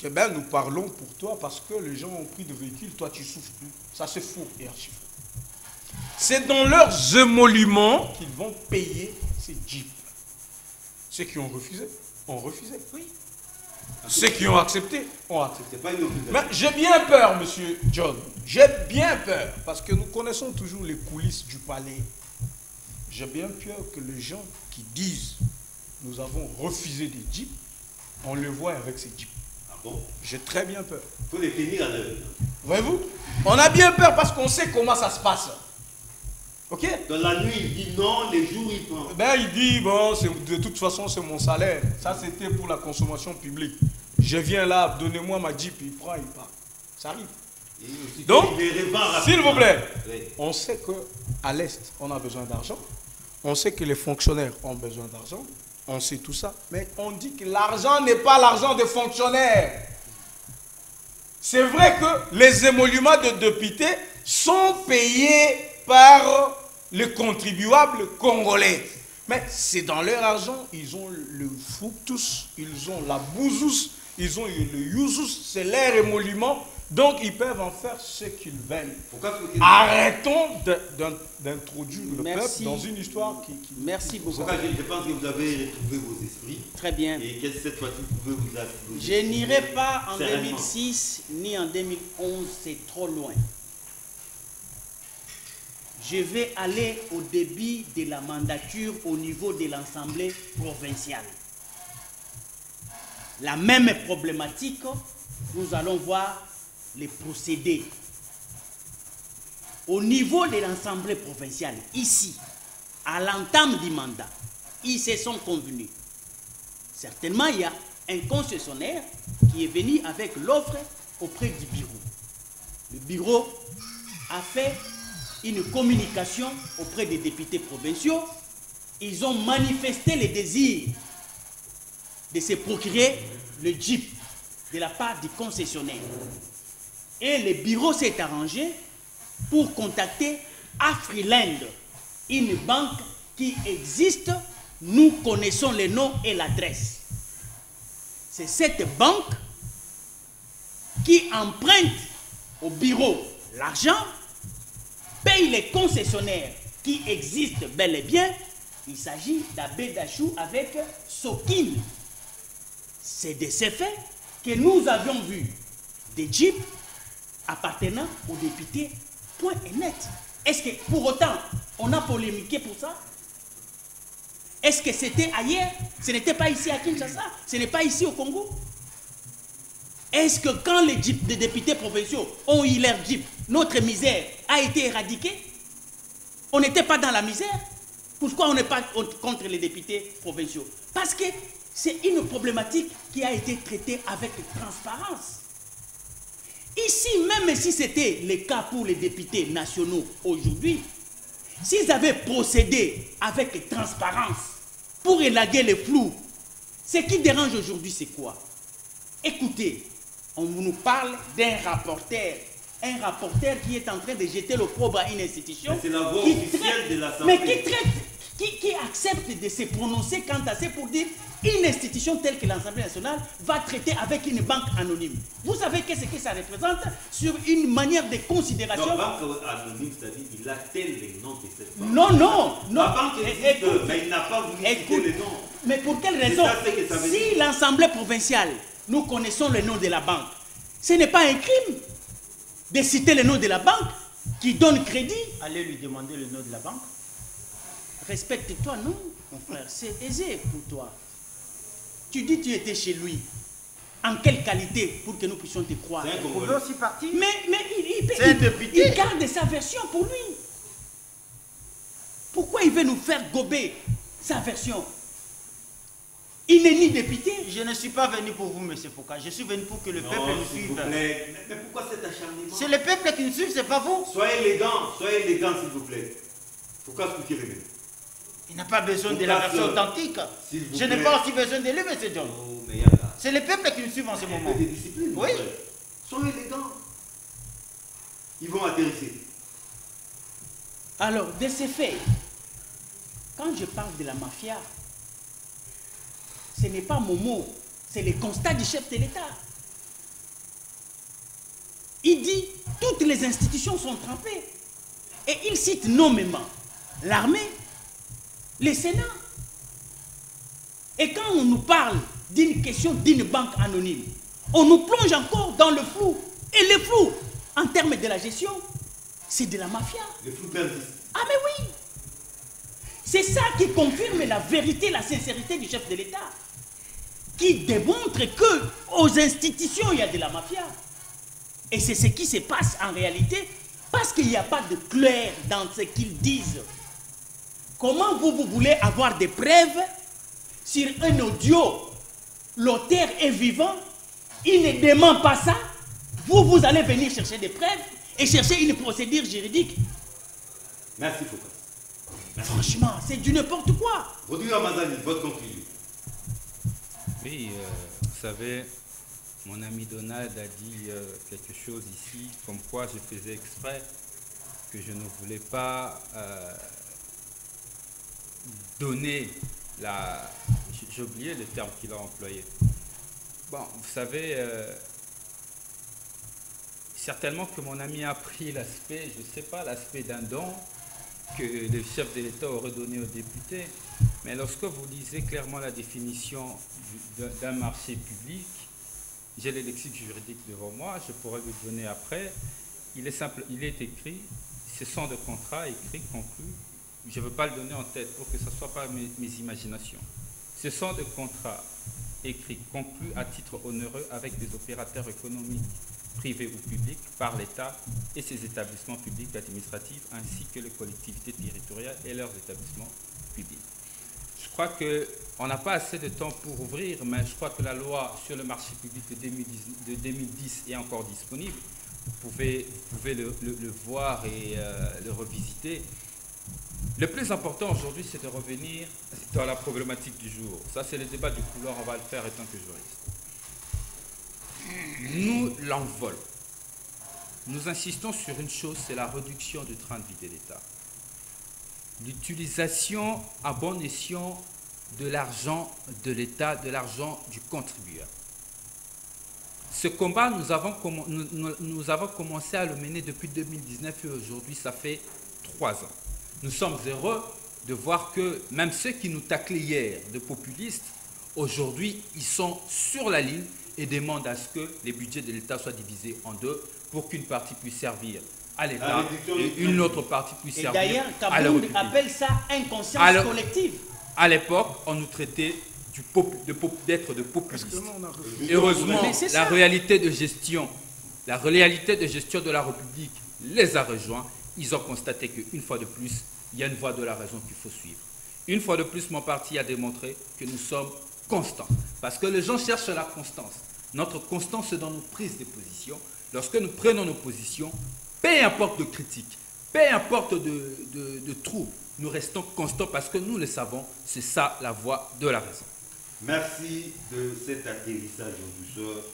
eh ben, nous parlons pour toi parce que les gens ont pris de véhicules, toi tu souffres plus. Ça c'est faux et archi faux. C'est dans leurs émoluments qu'ils vont payer ces jeeps. Ceux qui ont refusé, ont refusé. Oui. Ceux qui ont accepté, ont accepté. Mais j'ai bien peur, monsieur John. J'ai bien peur. Parce que nous connaissons toujours les coulisses du palais. J'ai bien peur que les gens qui disent nous avons refusé des jeeps, on les voit avec ces jeeps. bon? J'ai très bien peur. Il faut les tenir à l'œil. Voyez-vous? On a bien peur parce qu'on sait comment ça se passe. Ok? Dans la nuit, il dit non, les jours, il prend. Ben, il dit, bon, de toute façon, c'est mon salaire. Ça, c'était pour la consommation publique. Je viens là, donnez-moi ma Jeep, il prend, il part. Ça arrive. Donc, s'il vous plaît, on sait qu'à l'Est, on a besoin d'argent. On sait que les fonctionnaires ont besoin d'argent. On sait tout ça. Mais on dit que l'argent n'est pas l'argent des fonctionnaires. C'est vrai que les émoluments de députés sont payés par les contribuables congolais. Mais c'est dans leur argent, ils ont le fructus, ils ont la bouzous, ils ont le youzous, c'est leur émolument. Donc, ils peuvent en faire ce qu'ils veulent. Arrêtons d'introduire le peuple dans une histoire qui... Merci beaucoup. Je pense que vous avez retrouvé vos esprits. Très bien. Et que cette fois-ci, vous pouvez vous assurer. Je n'irai pas en 2006 ni en 2011, c'est trop loin. Je vais aller au début de la mandature au niveau de l'Assemblée provinciale. La même problématique, nous allons voir les procédés. Au niveau de l'Assemblée provinciale, ici, à l'entame du mandat, ils se sont convenus. Certainement, il y a un concessionnaire qui est venu avec l'offre auprès du bureau. Le bureau a fait une communication auprès des députés provinciaux. Ils ont manifesté le désir de se procurer le Jeep de la part du concessionnaire. Et le bureau s'est arrangé pour contacter Afriland, une banque qui existe. Nous connaissons le nom et l'adresse. C'est cette banque qui emprunte au bureau l'argent, paye les concessionnaires qui existent bel et bien. Il s'agit d'Abbé Dachou avec Sokin. C'est de ce fait que nous avions vu des jeeps appartenant aux députés, point et net. Est-ce que pour autant, on a polémiqué pour ça? Est-ce que c'était ailleurs? Ce n'était pas ici à Kinshasa? Ce n'est pas ici au Congo? Est-ce que quand les jeeps des députés provinciaux ont eu leur jeep, notre misère a été éradiquée? On n'était pas dans la misère? Pourquoi on n'est pas contre les députés provinciaux? Parce que c'est une problématique qui a été traitée avec transparence. Ici, même si c'était le cas pour les députés nationaux aujourd'hui, s'ils avaient procédé avec transparence pour élaguer les flous, ce qui dérange aujourd'hui, c'est quoi? Écoutez, on nous parle d'un rapporteur. Un rapporteur qui est en train de jeter l'opprobre à une institution. C'est la voix officielle de l'Assemblée. Mais qui accepte de se prononcer quant à ça pour dire une institution telle que l'Assemblée nationale va traiter avec une banque anonyme. Vous savez qu'est-ce que ça représente sur une manière de considération? Non, banque anonyme, c'est-à-dire qu'il attelle les noms de cette banque. Non, non, non. La banque existe, mais il n'a pas voulu citer les noms. Mais pour quelle raison? Si l'Assemblée provinciale, nous connaissons le nom de la banque, ce n'est pas un crime de citer le nom de la banque qui donne crédit. Allez lui demander le nom de la banque. Respecte-toi, non, mon frère, c'est aisé pour toi. Tu dis que tu étais chez lui. En quelle qualité pour que nous puissions te croire? Vous pouvez aussi partir. Mais il garde sa version pour lui. Pourquoi il veut nous faire gober sa version? Il n'est ni député. Je ne suis pas venu pour vous, M. Foucault. Je suis venu pour que le peuple nous suive. Mais pourquoi cet acharnement? C'est le peuple qui nous suit, c'est pas vous. Soyez élégant, s'il vous plaît. Pourquoi expliquer les mêmes? Il n'a pas besoin de la version authentique. Je n'ai pas aussi besoin de lui, M. John. C'est le peuple qui nous suit en ce moment. Des disciplines. Oui. Soyez élégants. Ils vont atterrir. Alors, de ces faits, quand je parle de la mafia, ce n'est pas mon mot, c'est le constat du chef de l'État. Il dit toutes les institutions sont trempées. Et il cite nommément l'armée, le Sénat. Et quand on nous parle d'une question d'une banque anonyme, on nous plonge encore dans le flou. Et le flou, en termes de la gestion, c'est de la mafia. Le flou persiste. Ah mais oui. C'est ça qui confirme la vérité, la sincérité du chef de l'État. qui démontre que aux institutions, il y a de la mafia. Et c'est ce qui se passe en réalité, parce qu'il n'y a pas de clair dans ce qu'ils disent. Comment vous voulez avoir des preuves sur un audio? L'auteur est vivant, il ne demande pas ça. Vous allez venir chercher des preuves et chercher une procédure juridique. Merci, Foucault. Franchement, c'est du n'importe quoi. Rodrigue Ramazani, votre conclusion. Oui, vous savez, mon ami Donald a dit quelque chose ici, comme quoi je faisais exprès que je ne voulais pas donner la... J'ai oublié le terme qu'il a employé. Bon, vous savez, certainement que mon ami a pris l'aspect, je ne sais pas, l'aspect d'un don que le chef de l'État aurait donné aux députés. Mais lorsque vous lisez clairement la définition d'un marché public, j'ai le lexique juridique devant moi, je pourrais vous le donner après. Il est simple, il est écrit, ce sont des contrats écrits, conclus. Je ne veux pas le donner en tête pour que ce ne soit pas mes imaginations. Ce sont des contrats écrits, conclus à titre onéreux avec des opérateurs économiques, privés ou publics, par l'État et ses établissements publics administratifs, ainsi que les collectivités territoriales et leurs établissements publics. Je crois qu'on n'a pas assez de temps pour ouvrir, mais je crois que la loi sur le marché public de 2010 est encore disponible. Vous pouvez le voir et le revisiter. Le plus important aujourd'hui, c'est de revenir dans la problématique du jour. Ça, c'est le débat du couloir, on va le faire étant que juriste. Nous, l'envol. Nous insistons sur une chose, c'est la réduction du train de vie de l'État. L'utilisation à bon escient de l'argent de l'État, de l'argent du contribuable. Ce combat, nous avons commencé à le mener depuis 2019 et aujourd'hui, ça fait 3 ans. Nous sommes heureux de voir que même ceux qui nous taclaient hier de populistes, aujourd'hui, ils sont sur la ligne et demandent à ce que les budgets de l'État soient divisés en deux pour qu'une partie puisse servir à l'État et une autre partie puisse servir d'ailleurs, à la République. appelle ça inconscience collective. À l'époque, on nous traitait d'être de populistes. Heureusement, la réalité de gestion de la République les a rejoints. Ils ont constaté qu'une fois de plus, il y a une voie de la raison qu'il faut suivre. Une fois de plus, mon parti a démontré que nous sommes constants. Parce que les gens cherchent la constance. Notre constance, c'est dans nos prises de position. Lorsque nous prenons nos positions, peu importe de critiques, peu importe de troubles, nous restons constants parce que nous le savons, c'est ça la voie de la raison. Merci de cet atterrissage en douceur.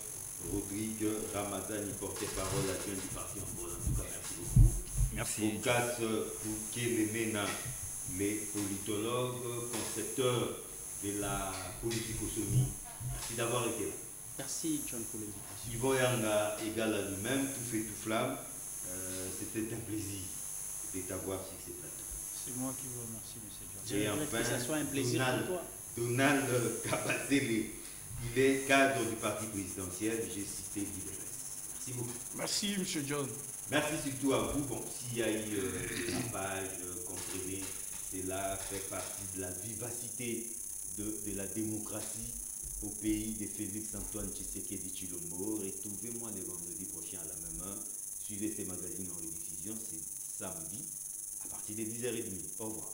Rodrigue Ramazani, porte-parole adjoint du parti en Angola. En tout cas, merci beaucoup. Merci. Foucasse Fouké-Lemena, les politologues, concepteurs de la politicosomie. Merci d'avoir été là. Merci John pour l'invitation. Yvon Yanga égal à lui-même, tout fait tout flamme. C'était un plaisir de t'avoir sur ces plateaux. C'est moi qui vous remercie, M. John. Et Que ça soit un plaisir pour toi. Donald Kabazele, il est cadre du parti présidentiel, j'ai cité l'IDRS. Merci beaucoup. Merci, M. John. Merci surtout à vous. Bon, s'il y a eu des tapages, comprimés, cela fait partie de la vivacité de la démocratie au pays de Félix-Antoine Tshisekedi Tshilombo. Retrouvez-moi le vendredi prochain à la même heure. Suivez ces magazines en rediffusion, c'est samedi à partir de 10h30. Au revoir.